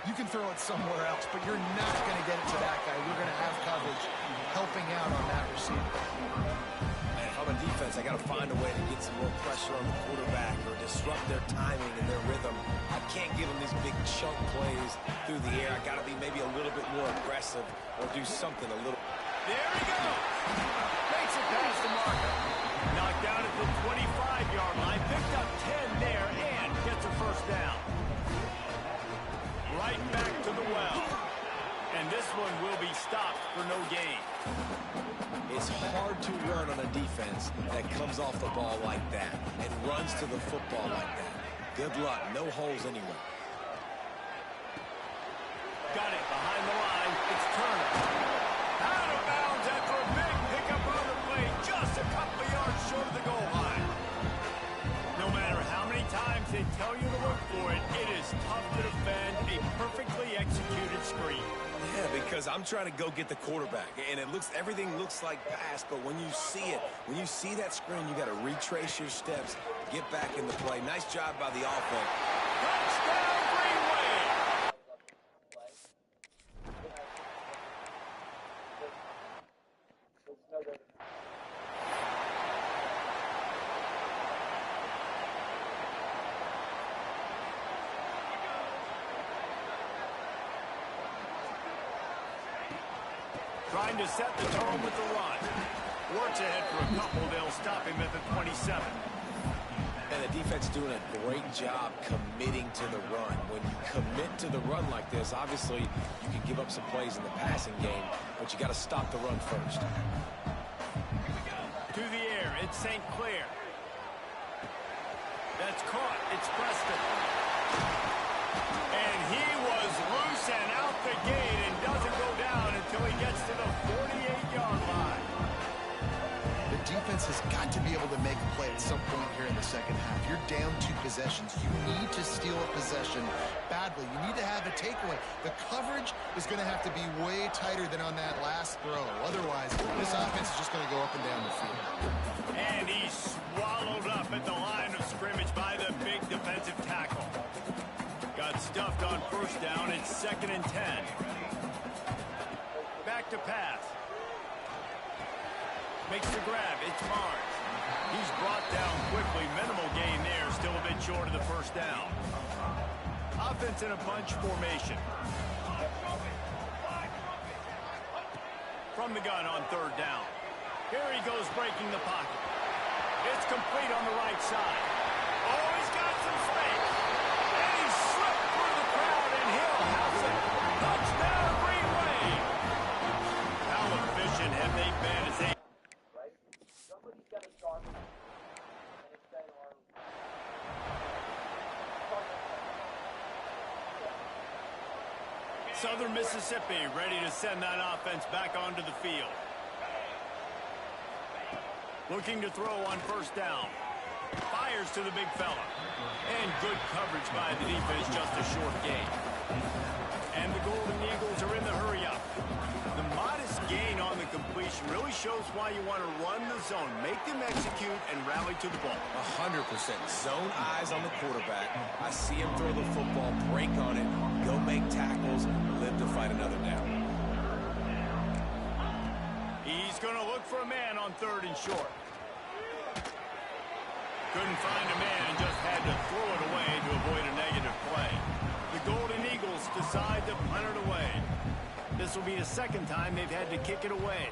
You can throw it somewhere else, but you're not going to get it to that guy. We're going to have coverage helping out on that receiver. Man, if I'm a defense, I got to find a way to get some more pressure on the quarterback or disrupt their timing and their rhythm. I can't give them these big chunk plays through the air. I got to be maybe a little bit more aggressive or do something a little. There he goes. Makes it past the marker. Knocked down at the 25-yard line. Picked up 10 there and gets a first down. Right back to the well. And this one will be stopped for no gain. It's hard to run on a defense that comes off the ball like that and runs to the football like that. Good luck. No holes anywhere. Got it behind the line. It's Turner. Out of bounds after a big pickup on the play. Just a couple of yards short of the goal line. No matter how many times they tell you to look for it, it is tough to defend a perfectly executed screen. Yeah, because I'm trying to go get the quarterback, and everything looks like pass, but when you see it, when you see that screen, you got to retrace your steps, get back in the play. Nice job by the offense. Touchdown, Greenway! Trying to set the tone with the run. Works ahead for a couple. They'll stop him at the 27. And the defense doing a great job committing to the run. When you commit to the run like this, obviously you can give up some plays in the passing game, but you got to stop the run first. To the air, it's St. Clair. That's caught. It's Preston. And he was loose and out the gate and doesn't go down until he gets to the 48-yard line. The defense has got to be able to make a play at some point here in the second half. You're down 2 possessions. You need to steal a possession badly. You need to have a takeaway. The coverage is going to have to be way tighter than on that last throw. Otherwise, this offense is just going to go up and down the field. And he's swallowed up at the line of scrimmage by the big defensive tackle. Got stuffed on first down. It's 2nd and 10. Back to pass. Makes the grab. It's Barnes. He's brought down quickly. Minimal gain there. Still a bit short of the first down. Offense in a bunch formation. From the gun on 3rd down. Here he goes breaking the pocket. It's complete on the right side. Oh, he's got some space. And he slipped through the crowd, and he'll house it. Touchdown, Greenway. How efficient have they been as they... Somebody's got to start, and it's that arm. Southern Mississippi ready to send that offense back onto the field. Looking to throw on first down. Fires to the big fella. And good coverage by the defense, just a short gain. And the Golden Eagles are in the hurry-up. The modest gain on the completion really shows why you want to run the zone. Make them execute and rally to the ball. 100%. Zone eyes on the quarterback. I see him throw the football, break on it, go make tackles, live to fight another down. He's going to look for a man on 3rd and short. Couldn't find a man and just had to throw it away to avoid a negative play. The Golden Eagles decide to punt it away. This will be the 2nd time they've had to kick it away.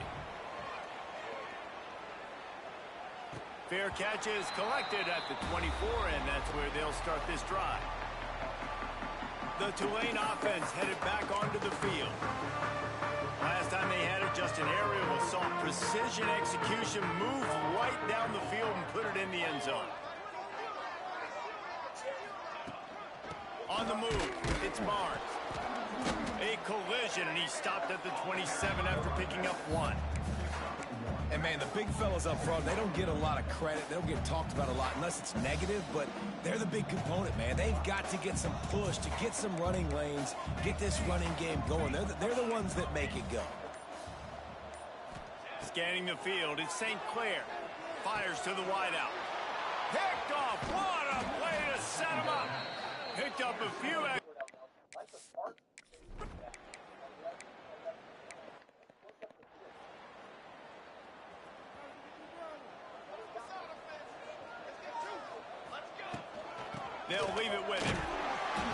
Fair catch is collected at the 24, and that's where they'll start this drive. The Tulane offense headed back onto the field. Last time they had it, just an aerial assault. Precision execution, moved right down the field and put it in the end zone. On the move, it's Barnes. A collision, and he stopped at the 27 after picking up 1. And, man, the big fellas up front, they don't get a lot of credit. They don't get talked about a lot unless it's negative, but they're the big component, man. They've got to get some push, to get some running lanes, get this running game going. They're the ones that make it go. Scanning the field, it's St. Clair. Fires to the wideout. Picked off. What a play to set him up. Picked up a few extra. They'll leave it with him.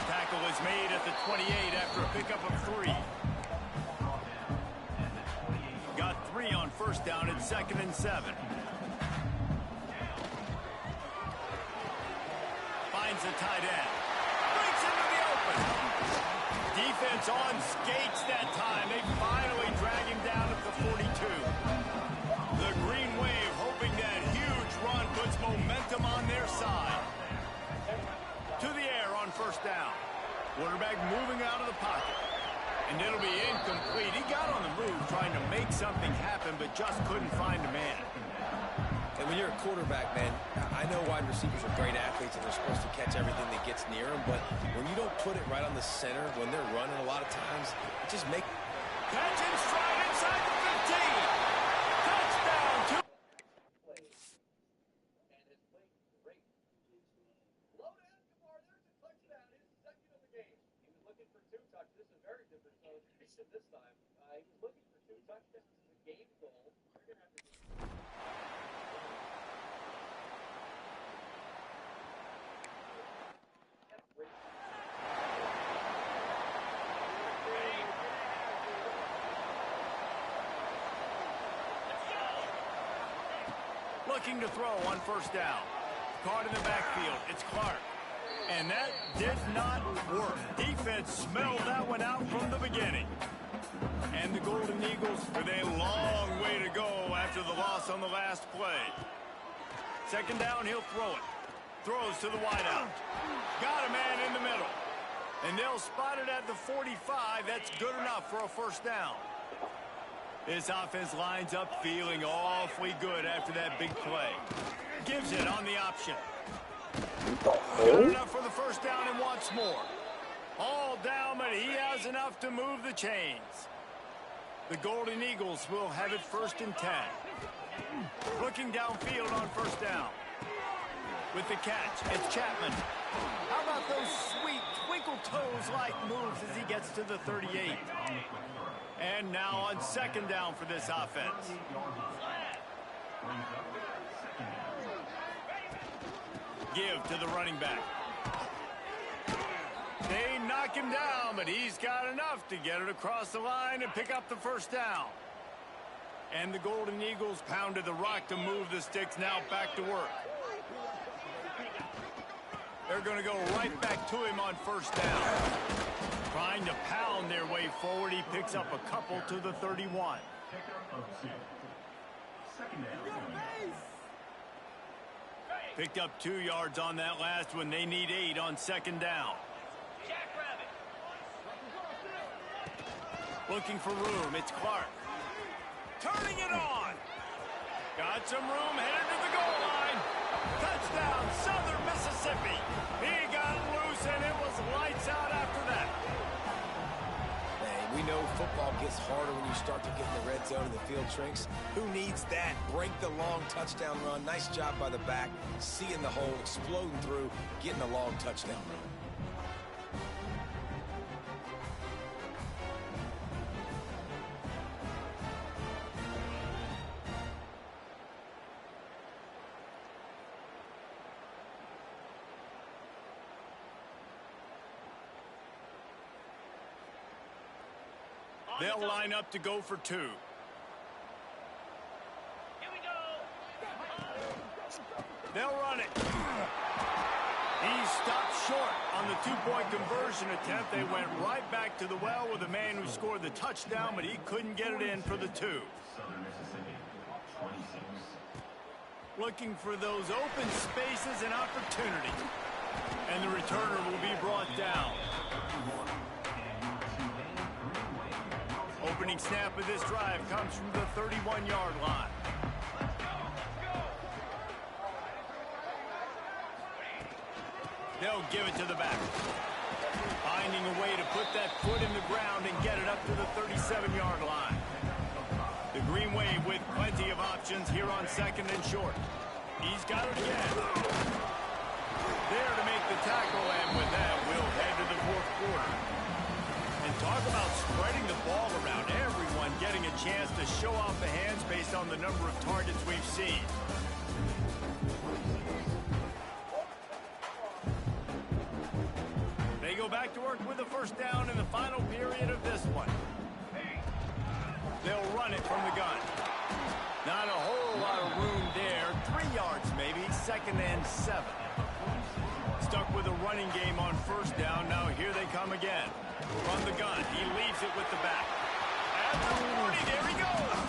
Tackle is made at the 28 after a pickup of 3. Got 3 on first down at 2nd and 7. Finds the tight end. Breaks into the open. Defense on skates that time. They finally drag him down at the 42. The Green Wave hoping that huge run puts momentum on their side. To the air on first down. Quarterback moving out of the pocket. And it'll be incomplete. He got on the move trying to make something happen, but just couldn't find a man. And when you're a quarterback, man, I know wide receivers are great athletes and they're supposed to catch everything that gets near them, but when you don't put it right on the center, when they're running a lot of times, it just makes... Catch and stride inside the 15. Touchdown to... This time, he was looking for 2 touchdowns as a game goal. You're going to have to Looking to throw on first down. Caught in the backfield. It's Clark. And that did not work. Defense smelled that one out from the beginning. And the Golden Eagles with a long way to go after the loss on the last play. 2nd down, he'll throw it. Throws to the wideout. Got a man in the middle. And they'll spot it at the 45. That's good enough for a first down. This offense lines up feeling awfully good after that big play. Gives it on the option. Got enough for the first down and wants more. All down, but he has enough to move the chains. The Golden Eagles will have it 1st and 10. Looking downfield on first down. With the catch, it's Chapman. How about those sweet twinkle toes-like moves as he gets to the 38? And now on 2nd down for this offense. Give to the running back. They knock him down, but he's got enough to get it across the line and pick up the first down. And the Golden Eagles pounded the rock to move the sticks, now back to work. They're going to go right back to him on first down. Trying to pound their way forward, he picks up a couple to the 31. Picked up 2 yards on that last one. They need 8 on 2nd down. Looking for room. It's Clark. Turning it on. Got some room, headed to the goal line. Touchdown, Southern Mississippi. He got loose, and it was lights out after that. Man, we know football gets harder when you start to get in the red zone and the field shrinks. Who needs that? Break the long touchdown run. Nice job by the back. Seeing the hole, exploding through, getting a long touchdown run. They'll line up to go for 2. Here we go. They'll run it. He stopped short on the 2-point conversion attempt. They went right back to the well with the man who scored the touchdown, but he couldn't get it in for the 2. Looking for those open spaces and opportunity. And the returner will be brought down. Opening snap of this drive comes from the 31-yard line. They'll give it to the back. Finding a way to put that foot in the ground and get it up to the 37-yard line. The Green Wave with plenty of options here on 2nd and short. He's got it again. There to make the tackle, and with that, we'll head to the 4th quarter. And talk about spreading the ball around. Everyone getting a chance to show off the hands based on the number of targets we've seen. They go go back to work with a first down in the final period of this one. They'll run it from the gun. Not a whole lot of room there. 3 yards maybe, 2nd and 7. Stuck with a running game on first down. Now here they come again. From the gun, he leaves it with the back. At the 40, there he goes.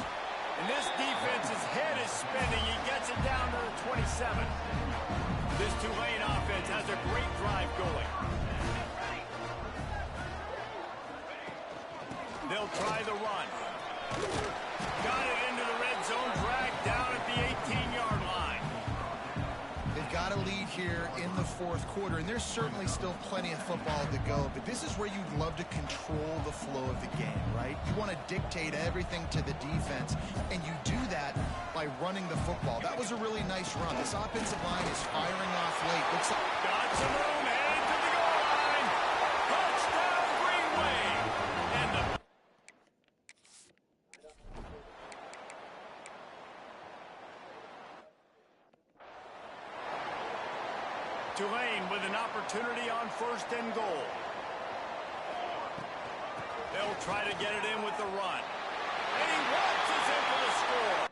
And this defense's head is spinning. He gets it down to the 27. This Tulane offense has a great drive going. They'll try the run. Got it into the red zone, dragged down at the 18-yard line. They've got a lead here in the 4th quarter, and there's certainly still plenty of football to go, but this is where you'd love to control the flow of the game, right? You want to dictate everything to the defense, and you do that by running the football. That was a really nice run. This offensive line is firing off late. Looks like got some room, headed to the goal line. Touchdown, Green Wave. And the Tulane with an opportunity on 1st and goal. They'll try to get it in with the run. And he waltzes in for the score.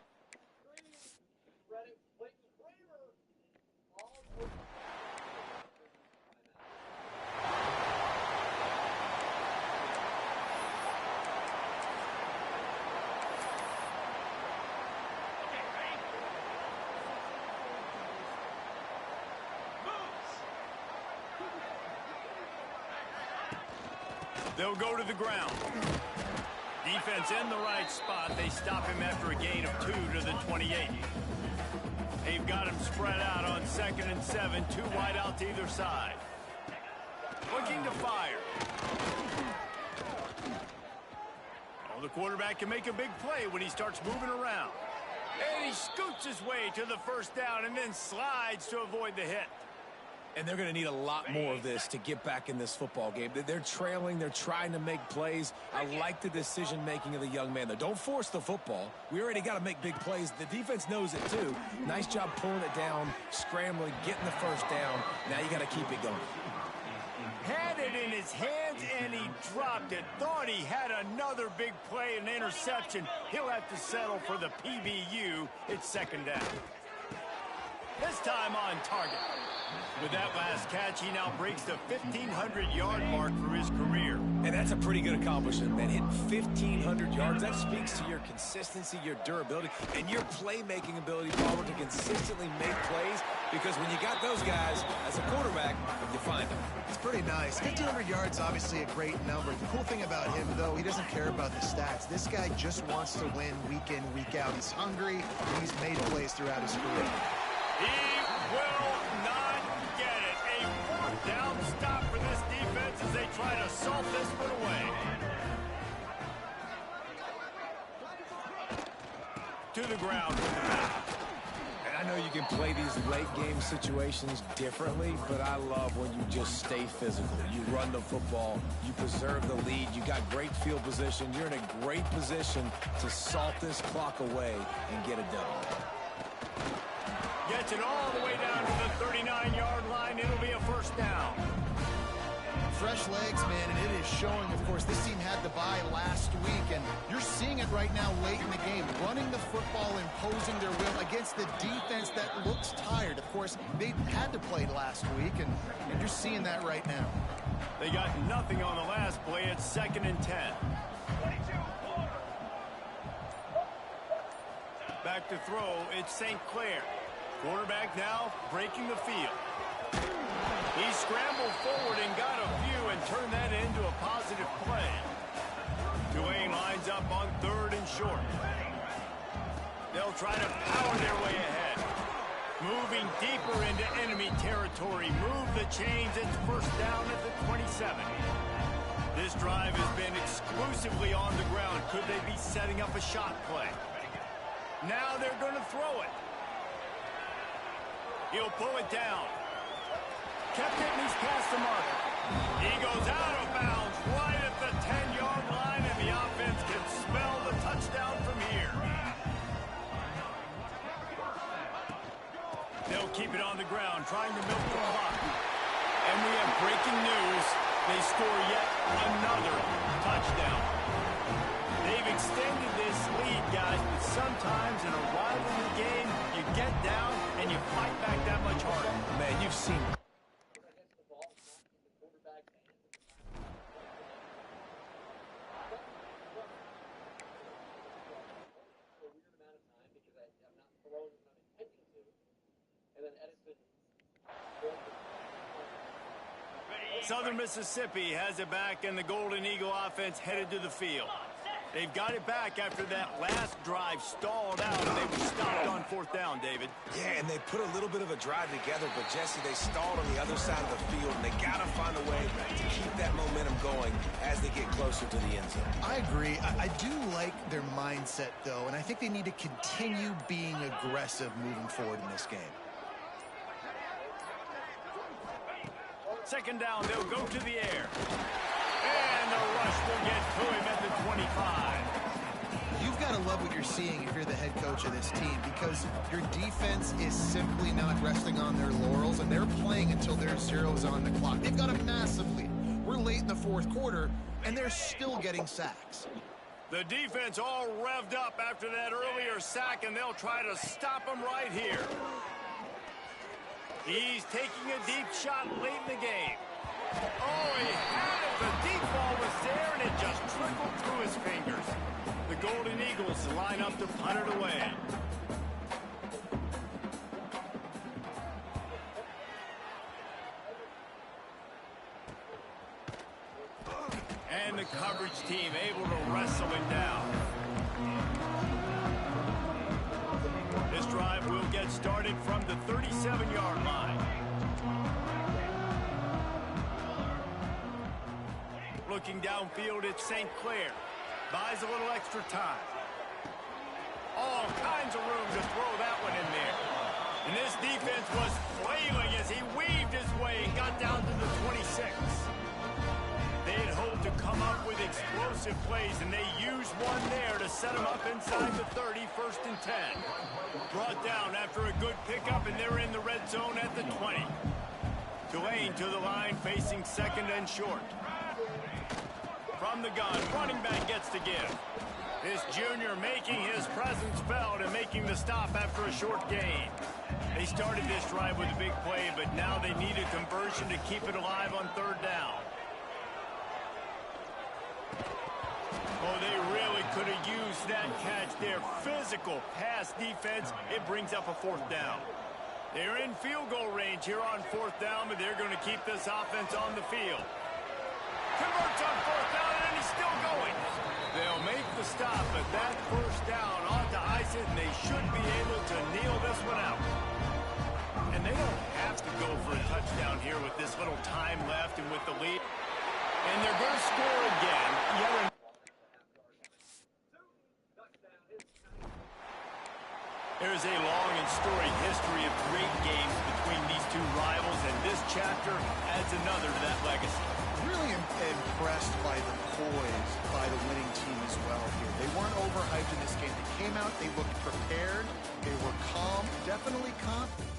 They'll go to the ground. Defense in the right spot. They stop him after a gain of 2 to the 28. They've got him spread out on 2nd and 7. 2 wide out to either side. Looking to fire. Oh, the quarterback can make a big play when he starts moving around. And he scoots his way to the first down and then slides to avoid the hit. And they're going to need a lot more of this to get back in this football game. They're trailing. They're trying to make plays. I like the decision-making of the young man, though. Don't force the football. We already got to make big plays. The defense knows it, too. Nice job pulling it down, scrambling, getting the first down. Now you got to keep it going. Had it in his hands, and he dropped it. Thought he had another big play, an interception. He'll have to settle for the PBU. It's 2nd down. This time on target. With that last catch, he now breaks the 1,500-yard mark for his career. And that's a pretty good accomplishment, man. Hitting 1,500 yards, that speaks to your consistency, your durability, and your playmaking ability, Palmer, to consistently make plays. Because when you got those guys, as a quarterback, you find them. it's pretty nice. 1,500 yards, obviously a great number. The cool thing about him, though, he doesn't care about the stats. This guy just wants to win week in, week out. He's hungry, and he's made plays throughout his career. He will not get it. A 4th down stop for this defense as they try to salt this one away. To the ground with the back. And I know you can play these late game situations differently, but I love when you just stay physical. You run the football, you preserve the lead, you got great field position, you're in a great position to salt this clock away and get it done. Gets it all the way down to the 39-yard line. It'll be a first down. Fresh legs, man, and it is showing, of course. This team had the bye last week, and you're seeing it right now late in the game. Running the football, imposing their will against the defense that looks tired. Of course, they had to play last week, and you're seeing that right now. They got nothing on the last play. It's 2nd and 10. Back to throw, it's St. Clair. Quarterback now breaking the field. He scrambled forward and got a few and turned that into a positive play. Tulane lines up on 3rd and short. They'll try to power their way ahead. Moving deeper into enemy territory. Move the chains. It's first down at the 27. This drive has been exclusively on the ground. Could they be setting up a shot play? Now they're going to throw it. He'll pull it down. Kept it, and he's past the mark. He goes out of bounds right at the 10-yard line, and the offense can smell the touchdown from here. They'll keep it on the ground, trying to milk the clock. And we have breaking news. They score yet another touchdown. They've extended this lead, guys, but sometimes in a rivalry game, you get down and you fight back that much harder. Man, you've seen... Southern Mississippi has it back, and the Golden Eagle offense headed to the field. They've got it back after that last drive stalled out, and they were stopped on fourth down, David. Yeah, and they put a little bit of a drive together, but, Jesse, they stalled on the other side of the field, and they got to find a way to keep that momentum going as they get closer to the end zone. I agree. I do like their mindset, though, and I think they need to continue being aggressive moving forward in this game. Second down, they'll go to the air. And the rush will get to him at the 25. You've got to love what you're seeing if you're the head coach of this team, because your defense is simply not resting on their laurels, and they're playing until their zero's on the clock. They've got a massive lead. We're late in the fourth quarter, and they're still getting sacks. The defense all revved up after that earlier sack, and they'll try to stop them right here. He's taking a deep shot late in the game. Oh, he had it. The deep ball was there, and it just trickled through his fingers. The Golden Eagles line up to punt it away. And the coverage team able to wrestle him down. This drive will get started from the 37-yard line. Looking downfield, it's St. Clair. Buys a little extra time. All kinds of room to throw that one in there. And this defense was flailing as he weaved his way and got down to the 26. They'd hoped to come up with explosive plays, and they used one there to set them up inside the 30, first and 10. Brought down after a good pickup, and they're in the red zone at the 20. Tulane to the line, facing second and short. From the gun, running back gets to give. This junior making his presence felt and making the stop after a short gain. They started this drive with a big play, but now they need a conversion to keep it alive on third down. Oh, they really could have used that catch there. Physical pass defense. It brings up a fourth down. They're in field goal range here on fourth down, but they're going to keep this offense on the field. Converts on fourth down, and he's still going. They'll make the stop, but that first down ought to ice it, and they should be able to kneel this one out. And they don't have to go for a touchdown here with this little time left and with the lead. And they're going to score again. There's a long and storied history of great games between these two rivals, and this chapter adds another to that legacy. Really impressed by the poise by the winning team as well here. They weren't overhyped in this game. They came out, they looked prepared, they were calm, definitely confident.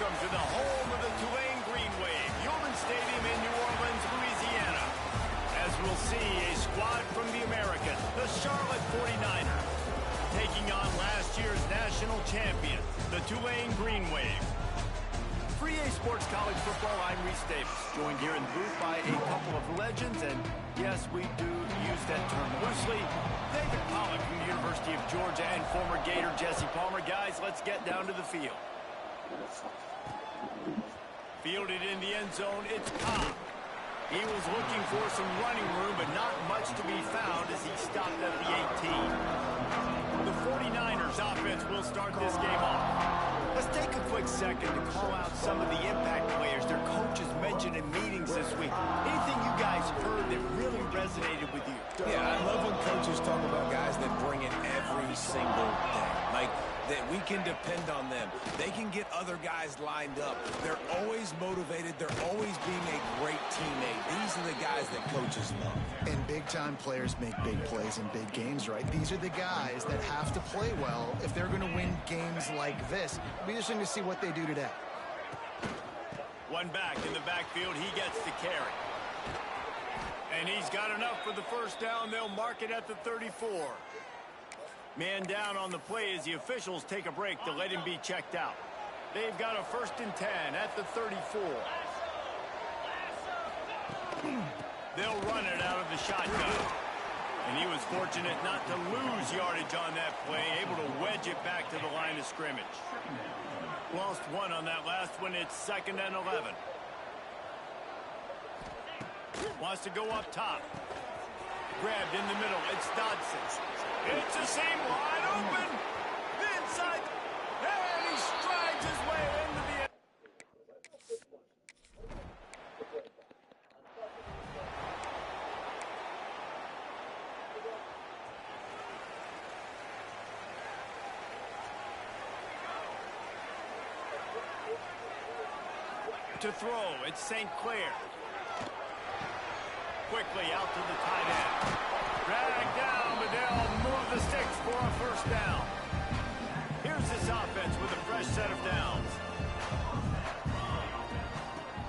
Welcome to the home of the Tulane Green Wave, Human Stadium in New Orleans, Louisiana. As we'll see, a squad from the American, the Charlotte 49ers, taking on last year's national champion, the Tulane Green Wave. For EA Sports College Football, I'm Reese Davis, joined here in the booth by a couple of legends, and yes, we do use that term loosely. David Pollack from the University of Georgia and former Gator Jesse Palmer. Guys, let's get down to the field. Fielded in the end zone, it's Cobb. He was looking for some running room, but not much to be found as he stopped at the 18. The 49ers offense will start this game off. Let's take a quick second to call out some of the impact players their coaches mentioned in meetings this week. Anything you guys heard that really resonated with you? Yeah, I love when coaches talk about guys that bring it every single day. Like, that we can depend on them. They can get other guys lined up. They're always motivated. They're always being a great teammate. These are the guys that coaches love. And big-time players make big plays in big games, right? These are the guys that have to play well if they're going to win games like this. It'll be interesting to see what they do today. One back in the backfield. He gets the carry. And he's got enough for the first down. They'll mark it at the 34. Man down on the play as the officials take a break to let him be checked out. They've got a 1st and 10 at the 34. They'll run it out of the shotgun. And he was fortunate not to lose yardage on that play, able to wedge it back to the line of scrimmage. Lost one on that last one. It's 2nd and 11. Wants to go up top. Grabbed in the middle. It's Dodson. It's a seam wide open. The inside. And he strides his way into the end. To throw, it's St. Clair. Quickly out to the tight end. Drag down, but they'll move the sticks for a 1st down. Here's this offense with a fresh set of downs.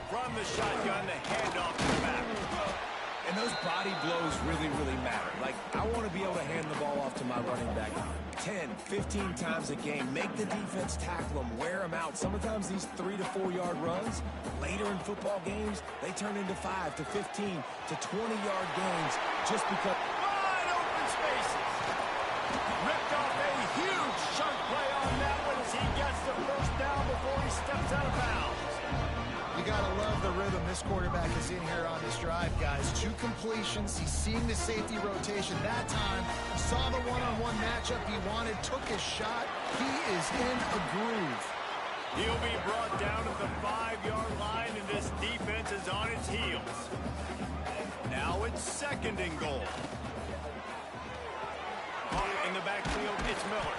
From the shotgun, the handoff to the back. And those body blows really, really matter. Like, I want to be able to hand the ball off to my running back 10, 15 times a game. Make the defense tackle them, wear them out. Sometimes these 3 to 4 yard runs, later in football games, they turn into 5 to 15 to 20 yard gains just because. Wide open spaces. Ripped off a huge chunk play on that one as he gets the 1st down before he steps out of bounds. You got to love the rhythm this quarterback is in here on this drive, guys. 2 completions. He's seeing the safety rotation that time. Saw the one-on-one matchup he wanted, took his shot. He is in a groove. He'll be brought down at the 5-yard line, and this defense is on its heels. Now it's 2nd and goal. In the backfield, it's Miller.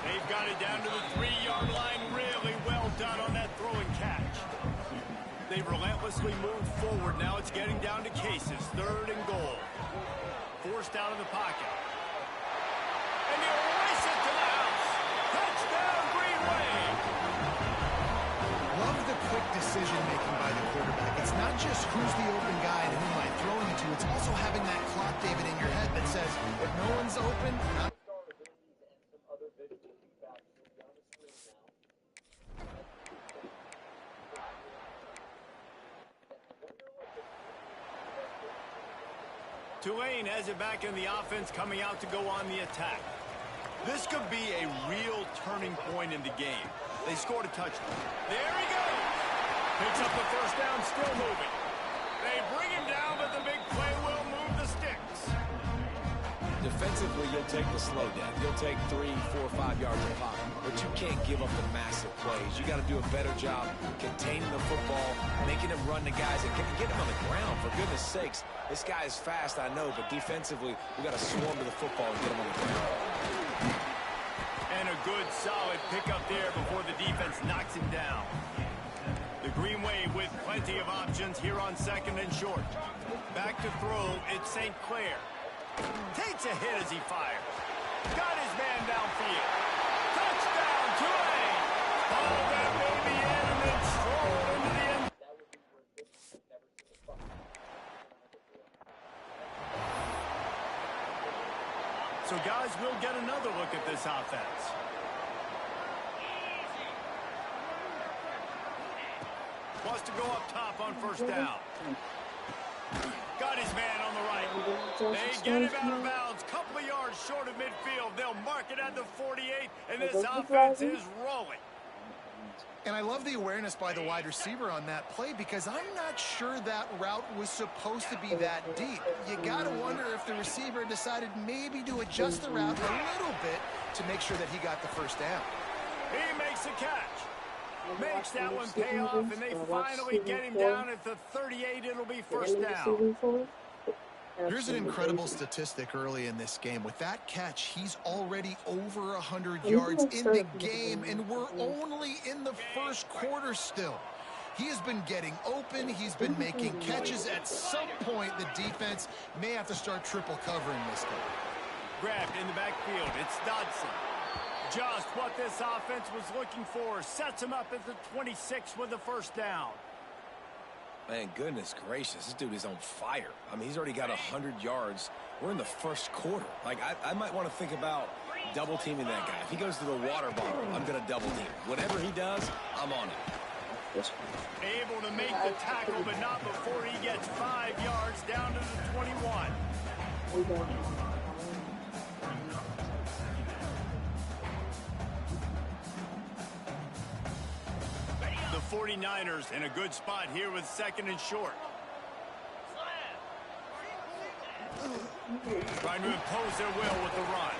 They've got it down to the 3-yard line. Really well done on that throw and catch. They relentlessly move forward. Now it's getting down to Cases. 3rd and goal. Forced out of the pocket. And he'll race it to the house. Touchdown, Green Wave. Love the quick decision-making by the quarterback. It's not just who's the open guy and who am I throwing it to. It's also having that clock, David, in your head that says, if no one's open, I'm Tulane has it back in the offense, coming out to go on the attack. This could be a real turning point in the game. They scored a touchdown. There he goes. Picks up the 1st down, still moving. They bring him down, but the big play will move the sticks. Defensively, you'll take the slow down. You'll take 3, 4, 5 yards of pop. But you can't give up the massive plays. You got to do a better job containing the football, making him run the guys, and get him on the ground. For goodness sakes, this guy is fast, I know, but defensively, we got to swarm to the football and get him on the ground. And a good, solid pickup there before the defense knocks him down. The Green Wave with plenty of options here on 2nd and short. Back to throw, it's St. Clair. Takes a hit as he fires. Got his man downfield. Touchdown, Tulane! Oh, that may be it, and the So, guys, we'll get another look at this offense. Wants to go up top on first down. Got his man on the right. They get him out of bounds. Couple of yards short of midfield. They'll mark it at the 48, and this offense is rolling. And I love the awareness by the wide receiver on that play because I'm not sure that route was supposed to be that deep. You got to wonder if the receiver decided maybe to adjust the route a little bit to make sure that he got the first down. He makes a catch. Makes that one pay off, and they finally get him down at the 38. It'll be first down. Here's an incredible statistic early in this game. With that catch, he's already over 100 yards in the game, and we're only in the first quarter still. He has been getting open. He's been making catches. At some point, the defense may have to start triple covering this game. Grabbed in the backfield. It's Dodson. Just what this offense was looking for. Sets him up at the 26 with the first down. Man, goodness gracious, this dude is on fire. I mean, he's already got 100 yards. We're in the first quarter. Like, I might want to think about double-teaming that guy. If he goes to the water bottle, I'm going to double-team. Whatever he does, I'm on it. Able to make the tackle, but not before he gets 5 yards down to the 21. The 49ers in a good spot here with second and short. Trying to impose their will with the run.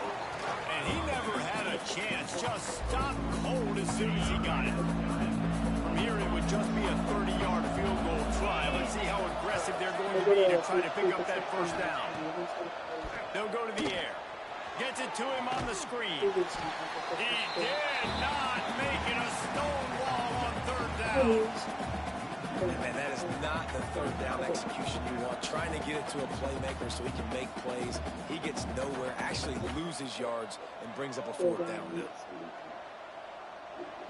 And he never had a chance. Just stopped cold as soon as he got it. From here, it would just be a 30-yard field goal try. Let's see how aggressive they're going to be to try to pick up that first down. They'll go to the air. Gets it to him on the screen. He did not make it a stone wall on third down. Man, that is not the third down execution you want. Trying to get it to a playmaker so he can make plays. He gets nowhere, actually loses yards, and brings up a fourth down.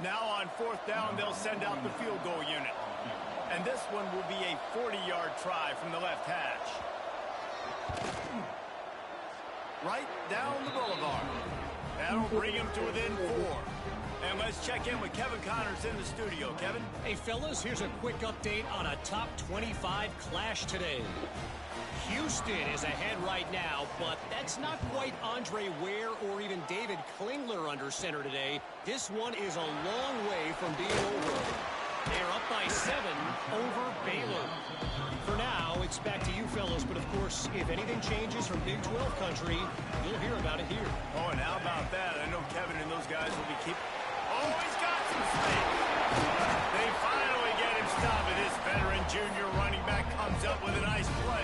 Now on fourth down, they'll send out the field goal unit. And this one will be a 40-yard try from the left hash. Right down the boulevard. That'll bring him to within 4. And let's check in with Kevin Connors in the studio. Kevin? Hey, fellas, here's a quick update on a top 25 clash today. Houston is ahead right now, but that's not quite Andre Ware or even David Klingler under center today. This one is a long way from being over. They're up by 7 over Baylor. For now, it's back to you fellas, but of course, if anything changes from Big 12 country, you'll hear about it here. Oh, and how about that? I know Kevin and those guys will be keeping... Oh, he's got some space. They finally get him stopped, and this veteran junior running back comes up with a nice play.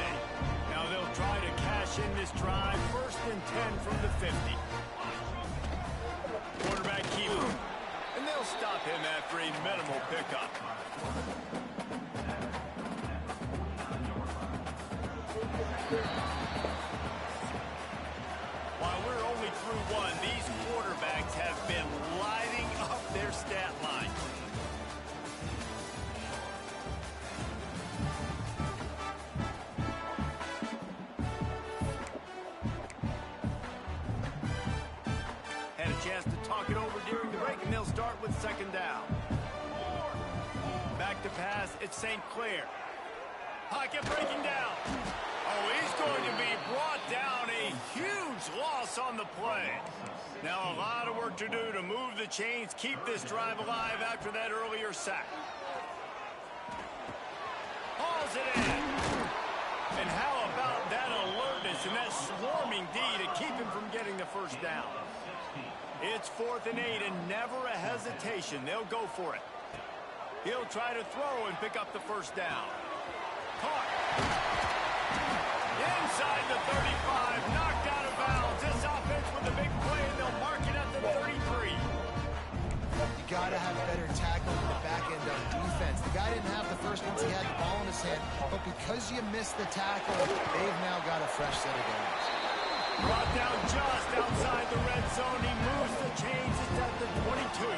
Now they'll try to cash in this drive. First and 10 from the 50. Quarterback keeper. And they'll stop him after a minimal pickup. While we're only through one, these quarterbacks have been lighting up their stat line. Had a chance to talk it over during the break, and they'll start with second down. Back to pass, it's St. Clair. Pocket breaking down. Oh, he's going to be brought down. A huge loss on the play. Now a lot of work to do to move the chains, keep this drive alive after that earlier sack. Hauls it in. And how about that alertness and that swarming D to keep him from getting the first down? It's 4th and 8 and never a hesitation. They'll go for it. He'll try to throw and pick up the first down. Caught. Inside the 35, knocked out of bounds. This offense with a big play, and they'll mark it at the 33. You got to have better tackle in the back end on defense. The guy didn't have the first once he had the ball in his hand, but because you missed the tackle, they've now got a fresh set of downs. Brought down just outside the red zone. He moves the chains. It's at the 22.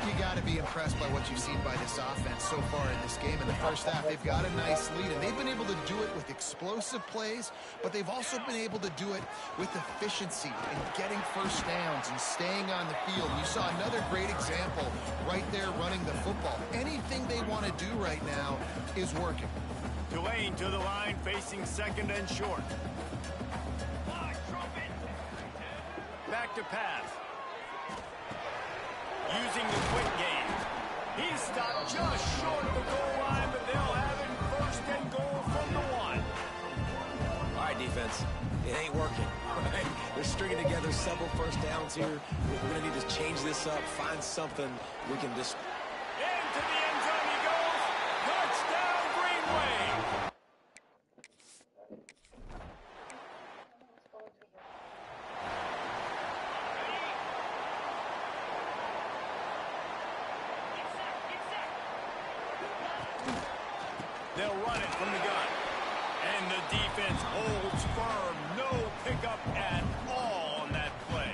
You got to be impressed by what you've seen by this offense so far in this game. In the first half, they've got a nice lead, and they've been able to do it with explosive plays, but they've also been able to do it with efficiency and getting first downs and staying on the field. You saw another great example right there running the football. Anything they want to do right now is working. Tulane to the line, facing second and short. Back to pass. Using the quick game. He's stopped just short of the goal line, but they'll have it first and goal from the 1. All right, defense. It ain't working. Right? They're stringing together several first downs here. We're going to need to change this up, find something we can just... Into the end zone he goes. Touchdown, Green Wave. They'll run it from the gun. And the defense holds firm. No pickup at all on that play.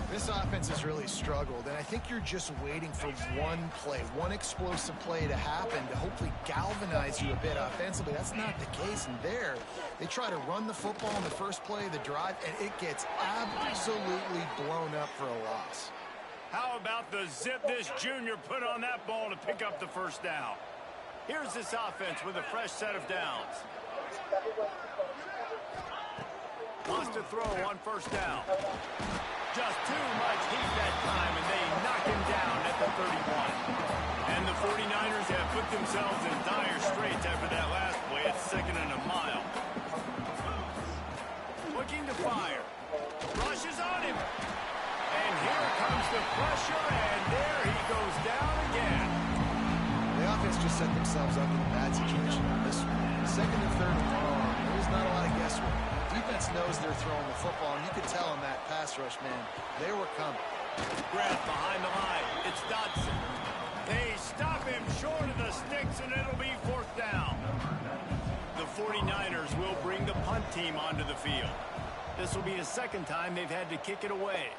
This offense has really struggled, and I think you're just waiting for one play, one explosive play to happen to hopefully galvanize you a bit offensively. That's not the case, and there, they try to run the football in the first play of the drive, and it gets absolutely blown up for a loss. How about the zip this junior put on that ball to pick up the first down? Here's this offense with a fresh set of downs. Wants to throw on first down. Just too much heat that time, and they knock him down at the 31. And the 49ers have put themselves in dire straits after that last play. It's second and a mile. Looking to fire. Rushes on him. And here comes the pressure, and there he goes down again. The offense just set themselves up in a bad situation on this one. Second and third and long, there's not a lot of guesswork. Defense knows they're throwing the football, and you could tell in that pass rush, man, they were coming. Grant behind the line. It's Dotson. They stop him short of the sticks, and it'll be fourth down. The 49ers will bring the punt team onto the field. This will be the second time they've had to kick it away.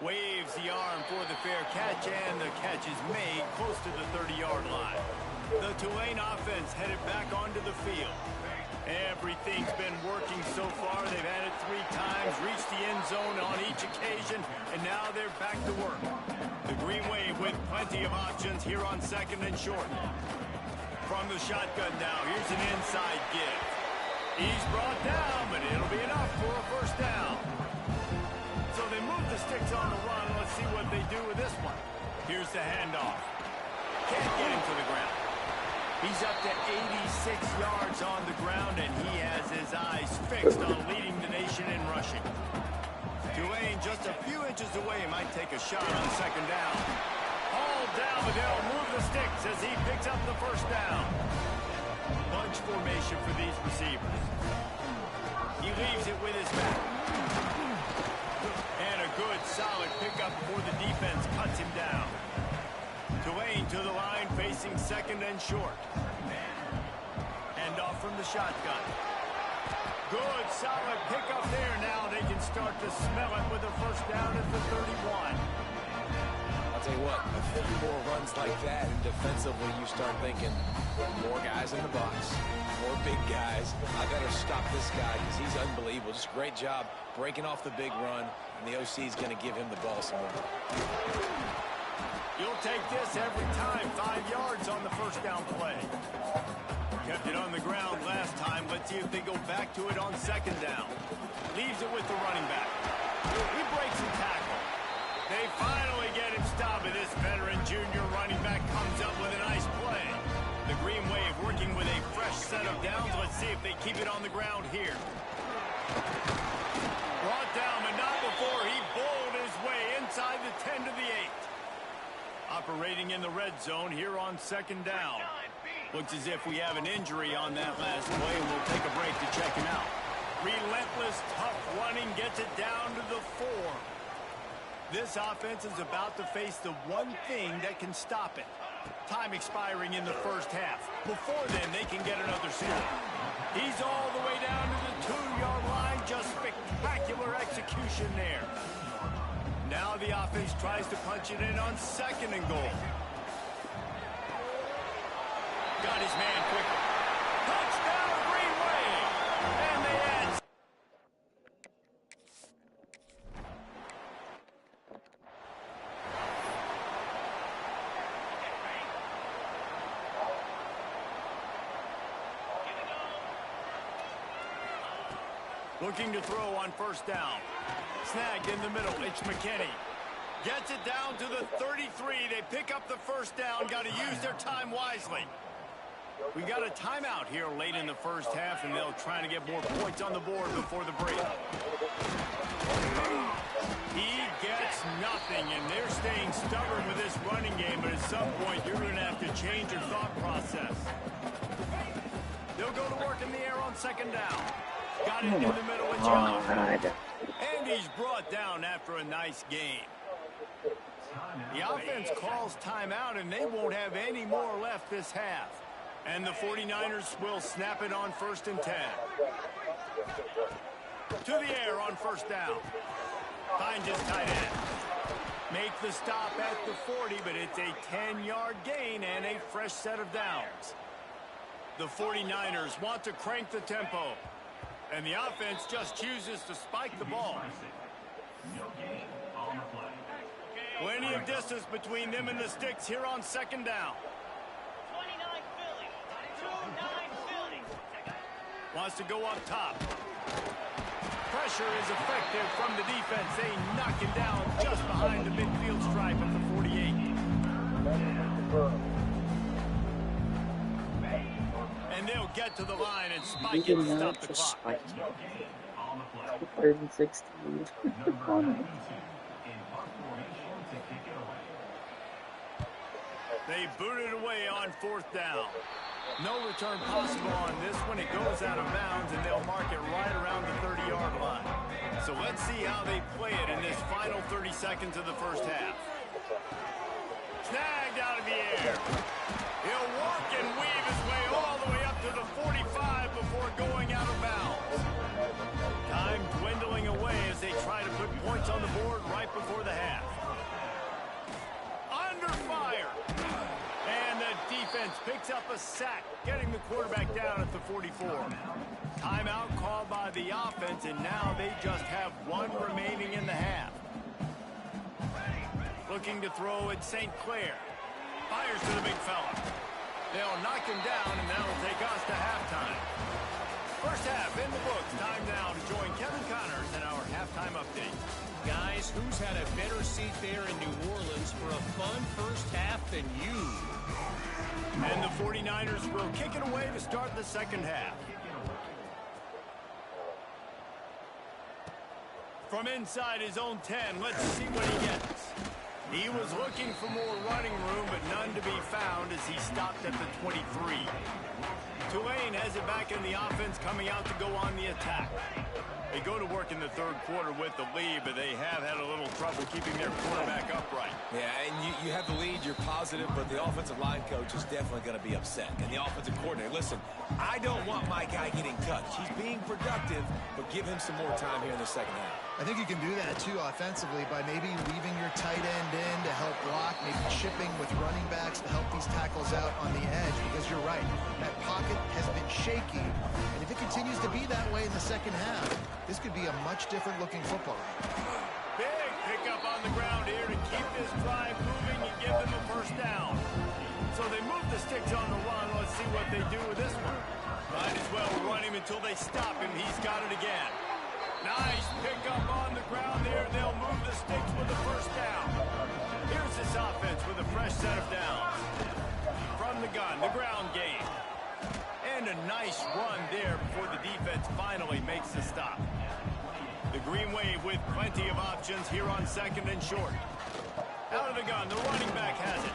Waves the arm for the fair catch, and the catch is made close to the 30-yard line. The Tulane offense headed back onto the field. Everything's been working so far. They've had it 3 times, reached the end zone on each occasion, and now they're back to work. The Green Wave with plenty of options here on second and short. From the shotgun now, here's an inside give. He's brought down, but it'll be enough for a first down. So they move the sticks on the run. Let's see what they do with this one. Here's the handoff. Can't get him to the ground. He's up to 86 yards on the ground, and he has his eyes fixed on leading the nation in rushing. Tulane just a few inches away might take a shot on second down. Hauled down, but they'll move the sticks as he picks up the first down. Bunch formation for these receivers. He leaves it with his back. And a good, solid pickup before the defense cuts him down. Tulane to the line, facing second and short. Hand off from the shotgun. Good, solid pickup there. Now they can start to smell it with a first down at the 31. I'll tell you what, a few more runs like that, and defensively you start thinking, more guys in the box, more big guys. I better stop this guy because he's unbelievable. Just a great job breaking off the big run, and the OC is going to give him the ball some more. You'll take this every time. 5 yards on the first down play. Kept it on the ground last time. Let's see if they go back to it on second down. Leaves it with the running back. He breaks the tackle. They finally get him stopped, and this veteran junior running back comes up with a nice play. The Green Wave working with a fresh set of downs. Let's see if they keep it on the ground here. Brought down, but not before he bowled his way inside the 10 to the 8. Operating in the red zone here on second down. Looks as if we have an injury on that last play, and we'll take a break to check him out. Relentless, tough running gets it down to the 4. This offense is about to face the one thing that can stop it. Time expiring in the first half. Before then, they can get another score. He's all the way down to the 2-yard line. Just spectacular execution there. Now the offense tries to punch it in on 2nd and goal. Got his man quickly. Touchdown, Green Wave. And they add. Looking to throw on 1st down. Snagged in the middle. It's McKinney. Gets it down to the 33. They pick up the 1st down. Got to use their time wisely. We got a timeout here late in the 1st half, and they'll try to get more points on the board before the break. He gets nothing, and they're staying stubborn with this running game, but at some point you're going to have to change your thought process. They'll go to work in the air on 2nd down. Got it in the middle with John. And he's brought down after a nice game. The offense calls timeout, and they won't have any more left this half. And the 49ers will snap it on 1st and 10. To the air on 1st down. Finds his tight end. Make the stop at the 40, but it's a 10-yard gain and a fresh set of downs. The 49ers want to crank the tempo. And the offense just chooses to spike the ball. Plenty of distance between them and the sticks here on 2nd down. Wants to go up top. Pressure is effective from the defense. They knock him down just behind the midfield stripe at the 48. And they'll get to the line and spike it and stop the clock. 3rd and 16. They boot it away on 4th down. No return possible on this one. It goes out of bounds, and they'll mark it right around the 30-yard line. So let's see how they play it in this final 30 seconds of the 1st half. Snagged out of the air. He'll walk and weave his way all the way up to the 45 before going out of bounds. Time dwindling away as they try to put points on the board right before the half. Under fire. And the defense picks up a sack, getting the quarterback down at the 44. Timeout called by the offense, and now they just have one remaining in the half. Looking to throw at St. Clair. Fires to the big fella. They'll knock him down, and that'll take us to halftime. 1st half in the books. Time now to join Kevin Connors in our halftime update. Guys, who's had a better seat there in New Orleans for a fun 1st half than you? And the 49ers will kick it away to start the 2nd half. From inside his own 10, let's see what he gets. He was looking for more running room, but none to be found as he stopped at the 23. Tulane has it back in the offense, coming out to go on the attack. They go to work in the 3rd quarter with the lead, but they have had a little trouble keeping their quarterback upright. Yeah, and you have the lead, you're positive, but the offensive line coach is definitely going to be upset. And the offensive coordinator, listen, I don't want my guy getting touched. He's being productive, but give him some more time here in the 2nd half. I think you can do that, too, offensively, by maybe leaving your tight end in to help block, maybe chipping with running backs to help these tackles out on the edge, because you're right, that pocket has been shaky, and if it continues to be that way in the 2nd half, this could be a much different looking football. Big pickup on the ground here to keep this drive moving and give them a 1st down. So they move the sticks on the run. Let's see what they do with this one. Might as well run him until they stop him. He's got it again. Nice pickup on the ground there. They'll move the sticks with the 1st down. Here's this offense with a fresh set of downs. From the gun, the ground game. And a nice run there before the defense finally makes the stop. The Green Wave with plenty of options here on 2nd and short. Out of the gun, the running back has it.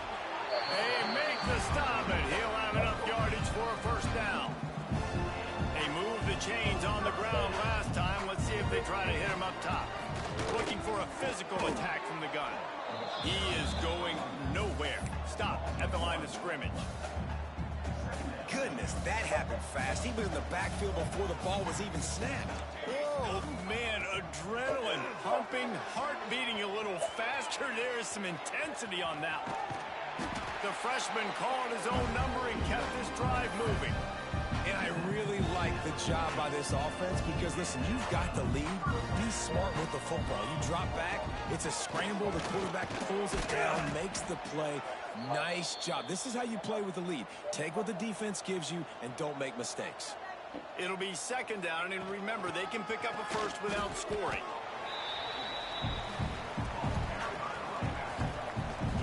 They make the stop, and he'll have enough yardage for a 1st down. They moved the chains on the ground last time. Let's see if they try to hit him up top. Looking for a physical attack from the gun. He is going nowhere. Stop at the line of scrimmage. Goodness, that happened fast. He was in the backfield before the ball was even snapped. Oh, man, adrenaline pumping. jumping, heart beating a little faster. There is some intensity on that one. The freshman called his own number and kept this drive moving. And I really like the job by this offense because, listen, you've got the lead. Be smart with the football. You drop back, it's a scramble. The quarterback pulls it down, makes the play. Nice job. This is how you play with the lead. Take what the defense gives you and don't make mistakes. It'll be second down, and remember, they can pick up a first without scoring.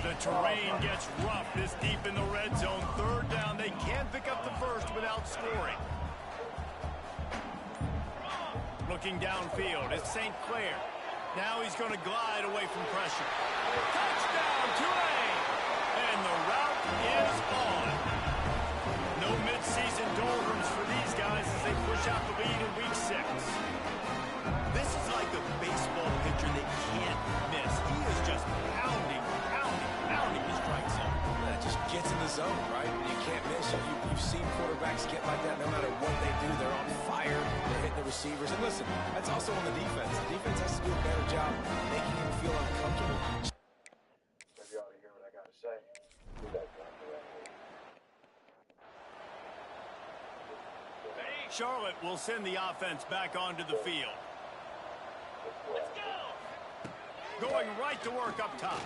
The terrain gets rough this deep in the red zone. Third down, they can pick up the first without scoring. Looking downfield, it's St. Clair. Now he's going to glide away from pressure. Touchdown, Tulane! And the route is on. No midseason doldrums for these guys as they push out the lead in week 6. This is like a baseball pitcher they can't miss. He is just pounding his strike zone. That just gets in the zone, right? You can't miss. You've seen quarterbacks get like that. No matter what they do, they're on fire. They're hitting the receivers. And listen, that's also on the defense. The defense has to do a better job making him feel uncomfortable. Maybe you ought to hear what I got to say. Do that, John. Charlotte will send the offense back onto the field. Let's go. Going right to work up top.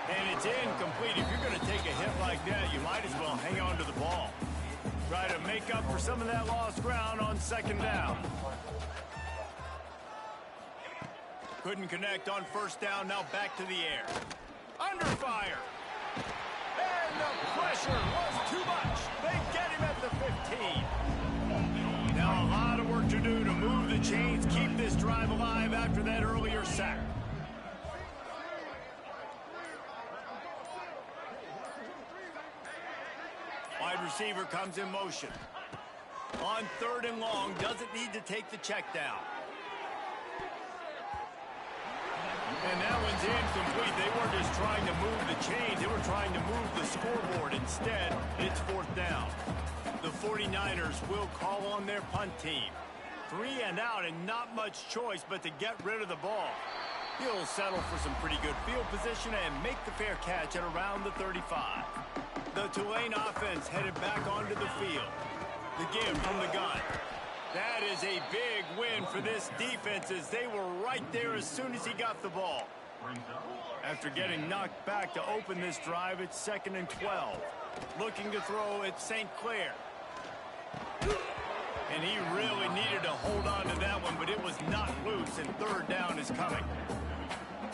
And it's incomplete. If you're going to take a hit like that, you might as well hang on to the ball. Try to make up for some of that lost ground on second down. Couldn't connect on first down. Now back to the air. Under fire. And the pressure was too much. They get him at the 15. Now a lot of work to do to move the chains, keep this drive alive after that earlier sack. Wide receiver comes in motion. On third and long, doesn't need to take the check down. And that one's incomplete. They weren't just trying to move the chains. They were trying to move the scoreboard. Instead, it's fourth down. The 49ers will call on their punt team. 3 and out and not much choice but to get rid of the ball. He'll settle for some pretty good field position and make the fair catch at around the 35. The Tulane offense headed back onto the field. The give from the gun. That is a big win for this defense as they were right there as soon as he got the ball. After getting knocked back to open this drive, it's 2nd and 12. Looking to throw at St. Clair. And he really needed to hold on to that one, but it was not loose, and third down is coming.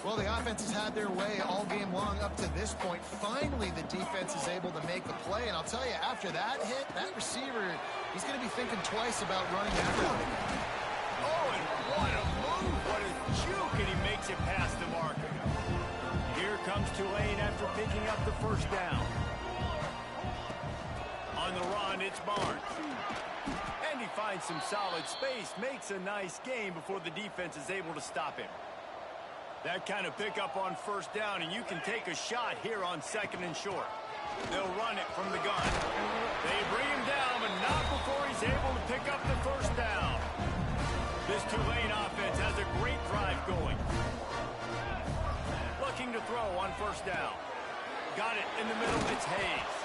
Well, the offense has had their way all game long up to this point. Finally, the defense is able to make a play. And I'll tell you, after that hit, that receiver, he's going to be thinking twice about running that route. Oh, and what a move. What a juke, and he makes it past the marker. Here comes Tulane after picking up the first down. On the run, it's Barnes. And he finds some solid space, makes a nice gain before the defense is able to stop him. That kind of pickup on first down, and you can take a shot here on 2nd and short. They'll run it from the gun. They bring him down, but not before he's able to pick up the first down. This Tulane offense has a great drive going. Looking to throw on first down. Got it in the middle. It's Hayes.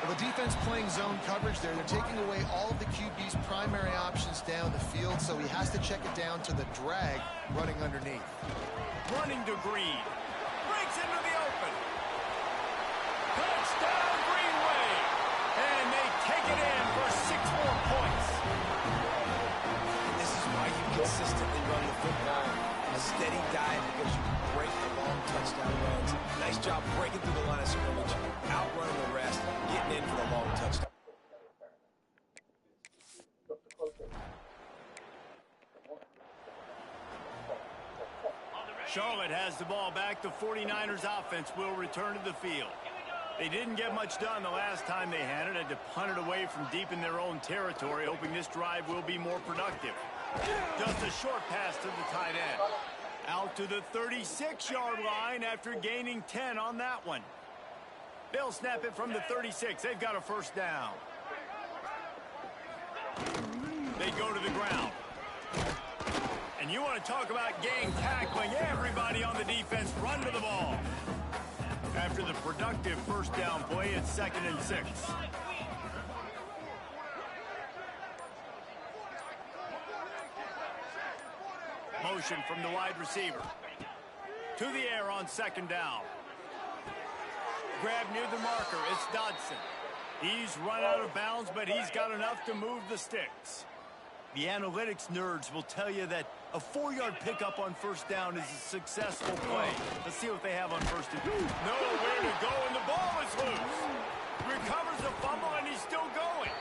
Well, the defense playing zone coverage there. They're taking away all of the QB's primary options down the field, so he has to check it down to the drag running underneath. Running to Green. Breaks into the open. Touchdown, Greenway. And they take it in for 6 more points. This is why you consistently run the football. A steady diet because you break the long touchdown runs. Nice job breaking through the line of scrimmage, outrunning the rest, getting in for the long touchdown. Charlotte has the ball back. The 49ers offense will return to the field. They didn't get much done the last time they had it. Had to punt it away from deep in their own territory, hoping this drive will be more productive. Just a short pass to the tight end. Out to the 36-yard line after gaining 10 on that one. They'll snap it from the 36. They've got a first down. They go to the ground. And you want want to talk about game tackling. Everybody on the defense run to the ball. After the productive first down play, it's 2nd and 6. Motion from the wide receiver. To the air on 2nd down. Grab near the marker. It's Dodson. He's run out of bounds, but he's got enough to move the sticks. The analytics nerds will tell you that a 4-yard pickup on first down is a successful play. Let's see what they have on 1st and 2. Nowhere to go, and the ball is loose. Recovers the fumble, and he's still going.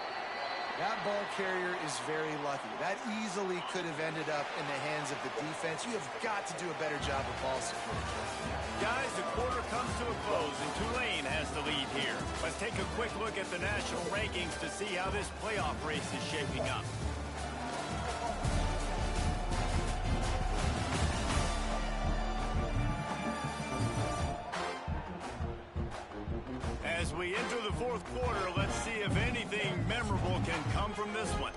That ball carrier is very lucky. That easily could have ended up in the hands of the defense. You have got to do a better job of ball support. Guys, the quarter comes to a close, and Tulane has the lead here. Let's take a quick look at the national rankings to see how this playoff race is shaping up. As we enter the 4th quarter, let's see if anything memorable can come from this one.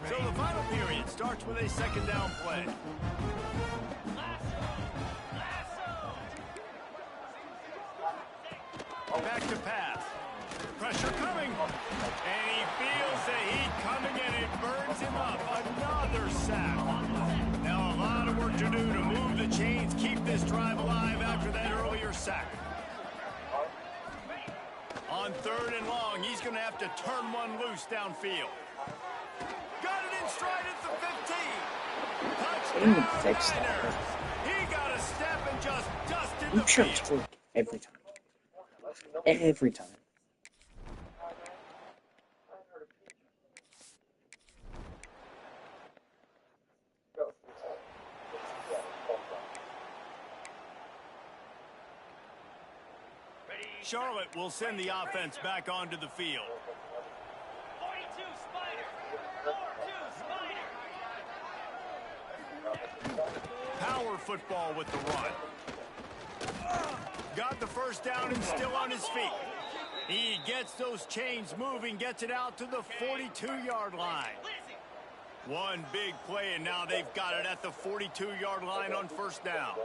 So the final period starts with a 2nd down play. Back to pass. Pressure coming. And he feels the heat coming, and it burns him up. Another sack. Now a lot of work to do to move the chains, keep this drive alive after that earlier sack. On 3rd and long, he's going to have to turn one loose downfield. Got it in stride at the 15. Touchdown, fix that. Niners. He got a step and just dusted I'm the sure field. it's work every time. Every time. Charlotte will send the offense back onto the field. 42 Spider. 4-2 Spider. Power football with the run. Got the first down and still on his feet. He gets those chains moving, gets it out to the 42-yard line. One big play, and now they've got it at the 42-yard line on first down.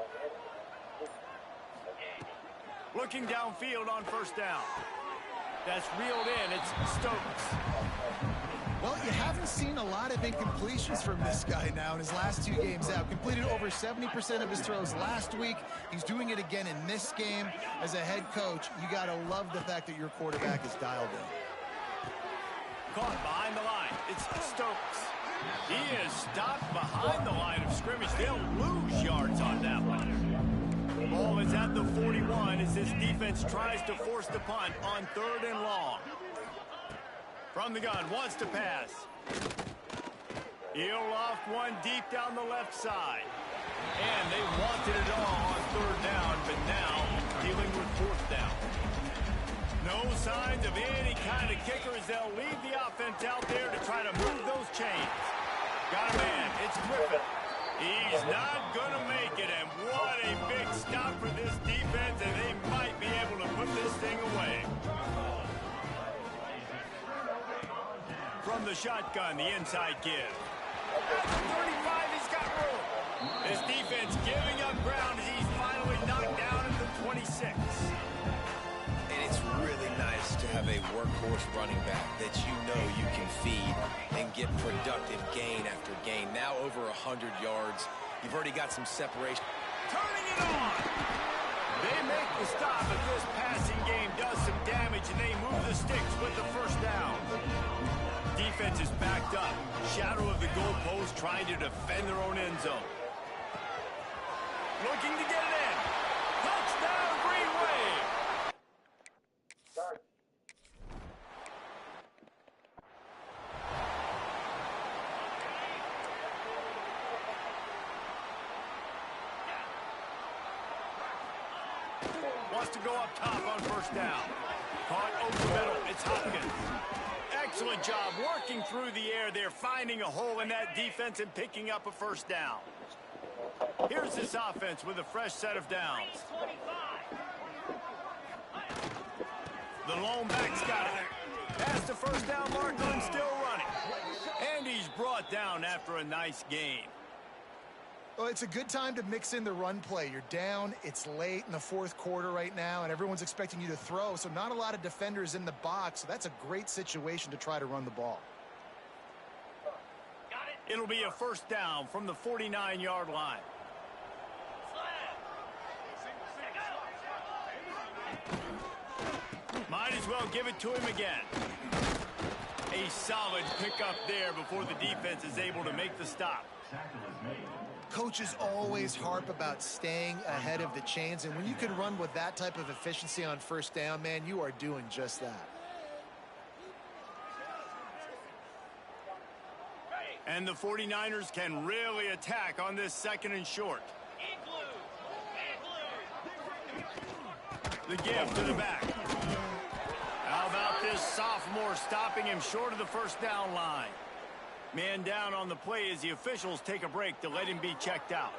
Looking downfield on first down. That's reeled in. It's Stokes. Well, you haven't seen a lot of incompletions from this guy now in his last 2 games out. Completed over 70% of his throws last week. He's doing it again in this game. As a head coach, you got to love the fact that your quarterback is dialed in. Caught behind the line. It's Stokes. He is stopped behind the line of scrimmage. They'll lose yards on that one. Ball is at the 41 as this defense tries to force the punt on 3rd and long. From the gun, wants to pass. He'll loft one deep down the left side. And they wanted it all on 3rd down, but now dealing with 4th down. No signs of any kind of kicker as they'll leave the offense out there to try to move those chains. Got a man, it's Griffin. He's not going to make it, and what a big stop for this defense, and they might be able to put this thing away. From the shotgun, the inside give. At the 35, he's got room. His defense giving up ground as he's finally knocked down at the 26. And it's really nice to have a workhorse running back that you know you can feed and get productive gain after gain. Now over 100 yards. You've already got some separation. Turning it on. They make the stop, but this passing game does some damage, and they move the sticks with the first down. Defense is backed up. Shadow of the goalpost trying to defend their own end zone. Looking to get it in. Touchdown, Green Wave. Wants to go up top on first down. Caught over the middle. It's Hopkins. Excellent job working through the air there, finding a hole in that defense and picking up a first down. Here's this offense with a fresh set of downs. The lone back's got it. Past the first down marker and still running. And he's brought down after a nice gain. Well, it's a good time to mix in the run play. You're down, it's late in the fourth quarter right now, and everyone's expecting you to throw, so not a lot of defenders in the box, so that's a great situation to try to run the ball. It'll be a first down from the 49-yard line. Might as well give it to him again. A solid pickup there before the defense is able to make the stop. Coaches always harp about staying ahead of the chains, and when you can run with that type of efficiency on first down, man, you are doing just that. And the 49ers can really attack on this second and short. The give to the back. How about this sophomore stopping him short of the first down line? Man down on the play as the officials take a break to let him be checked out.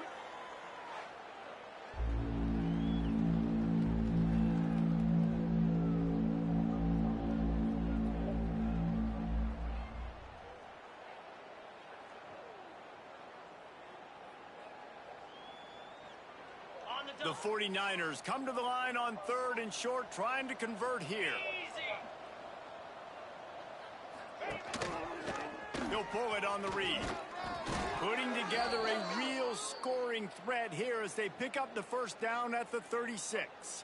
The 49ers come to the line on third and short, trying to convert here. He'll pull it on the read. Putting together a real scoring threat here as they pick up the first down at the 36.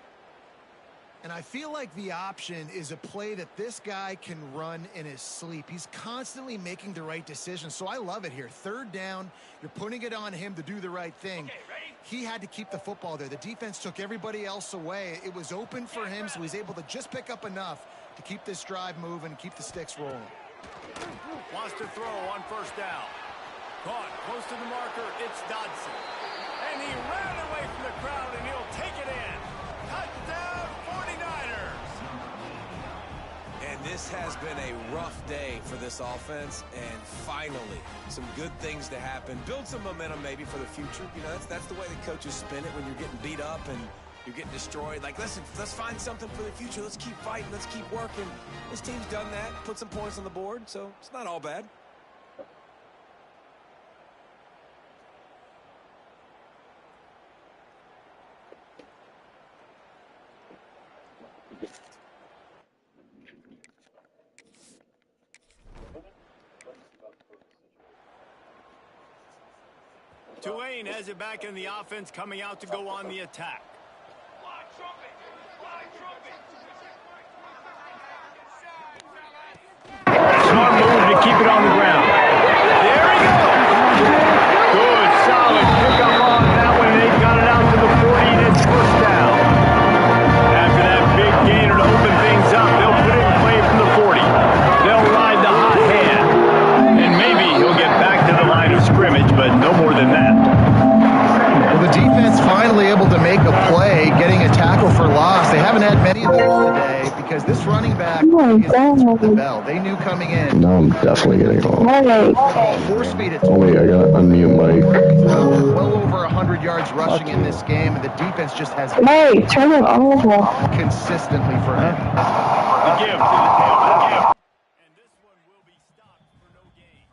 And I feel like the option is a play that this guy can run in his sleep. He's constantly making the right decision, so I love it here. Third down, you're putting it on him to do the right thing. He had to keep the football there. The defense took everybody else away. It was open for him, so he's able to just pick up enough to keep this drive moving and keep the sticks rolling. Wants to throw on first down. Caught close to the marker. It's Dodson. And he ran away from the crowd, and he'll take it in. Touchdown, 49ers. And this has been a rough day for this offense, and finally some good things to happen. Build some momentum maybe for the future. You know, that's the way the coaches spin it when you're getting beat up and you're getting destroyed. Like, listen, let's find something for the future. Let's keep fighting. Let's keep working. This team's done that, put some points on the board, so it's not all bad. Tulane has it back in the offense, coming out to go on the attack. Smart move to keep it on the ground. There he goes. Good, solid pickup on that one. They got it out to the 40, and it's first down. After that big gainer to open things up, they'll put it in play from the 40. They'll ride the hot hand. And maybe he'll get back to the line of scrimmage, but no more than that. Well, the defense finally able to make a play, getting a tackle for loss. They haven't had many of those today because this running back is the bell. They knew coming in. No, I'm definitely getting along. Force feed it. Oh wait, I gotta unmute Mike. Well over 100 yards rushing in this game, and the defense just has Mike, turn it off. consistently for him. The give to the tail. And this one will be stopped for no gain.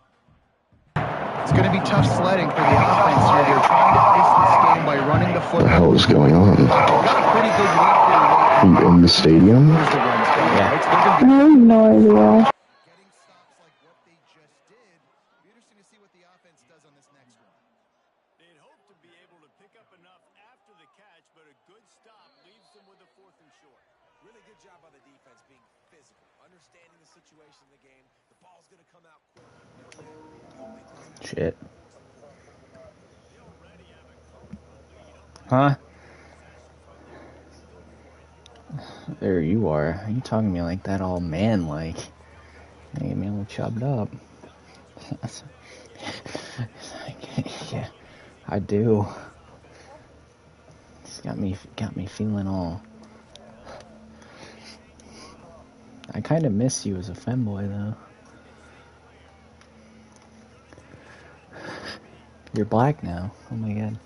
It's going to be tough sledding for the offense here. They're trying to ice this game by running the What the football. hell is going on? Got a pretty good lead here. Are you in the stadium? Here's the runs coming. I have no idea. Getting stops like what they just did. Be interesting to see what the offense does on this next one. They'd hope to be able to pick up enough after the catch, but a good stop leaves them with a fourth and short. Really good job by the defense being physical, understanding the situation in the game. The ball's going to come out quick. Shit. Huh? There you are. You talking to me like that, all man-like. You get me all chopped up. Yeah, I do. It's got me feeling all. I kind of miss you as a femboy, though. You're black now. Oh my god.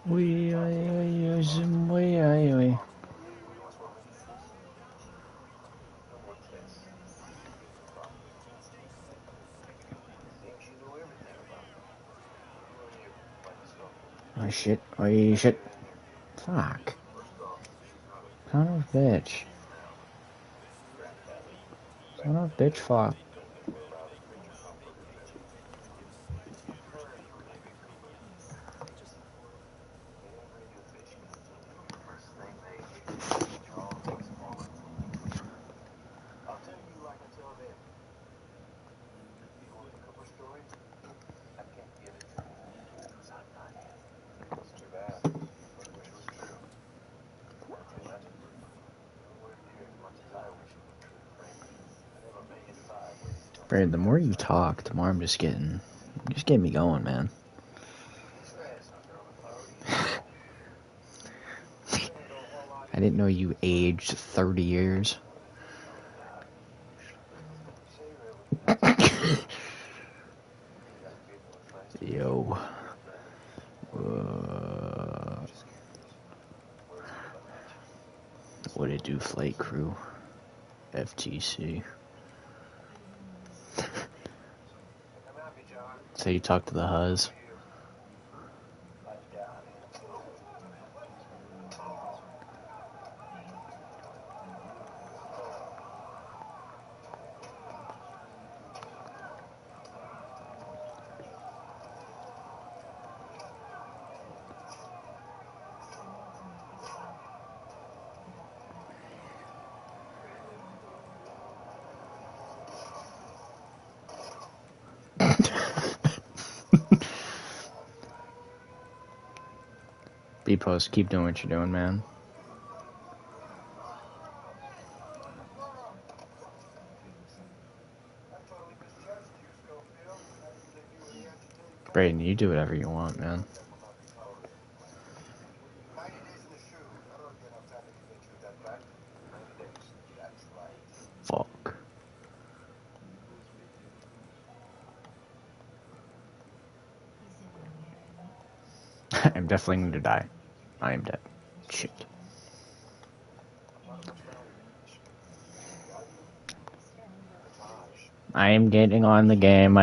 We Oh shit, oh shit. Fuck. Son of a bitch. Son of a bitch, fuck. Brad, the more you talk, the more I'm just getting me going, man. I didn't know you aged 30 years. Yo. What it do, Flight Crew? FTC. So you talk to the Huz? B-Post, keep doing what you're doing, man. Brayden, you do whatever you want, man. Fuck. I'm definitely going to die. I am dead. Shit. I am getting on the game.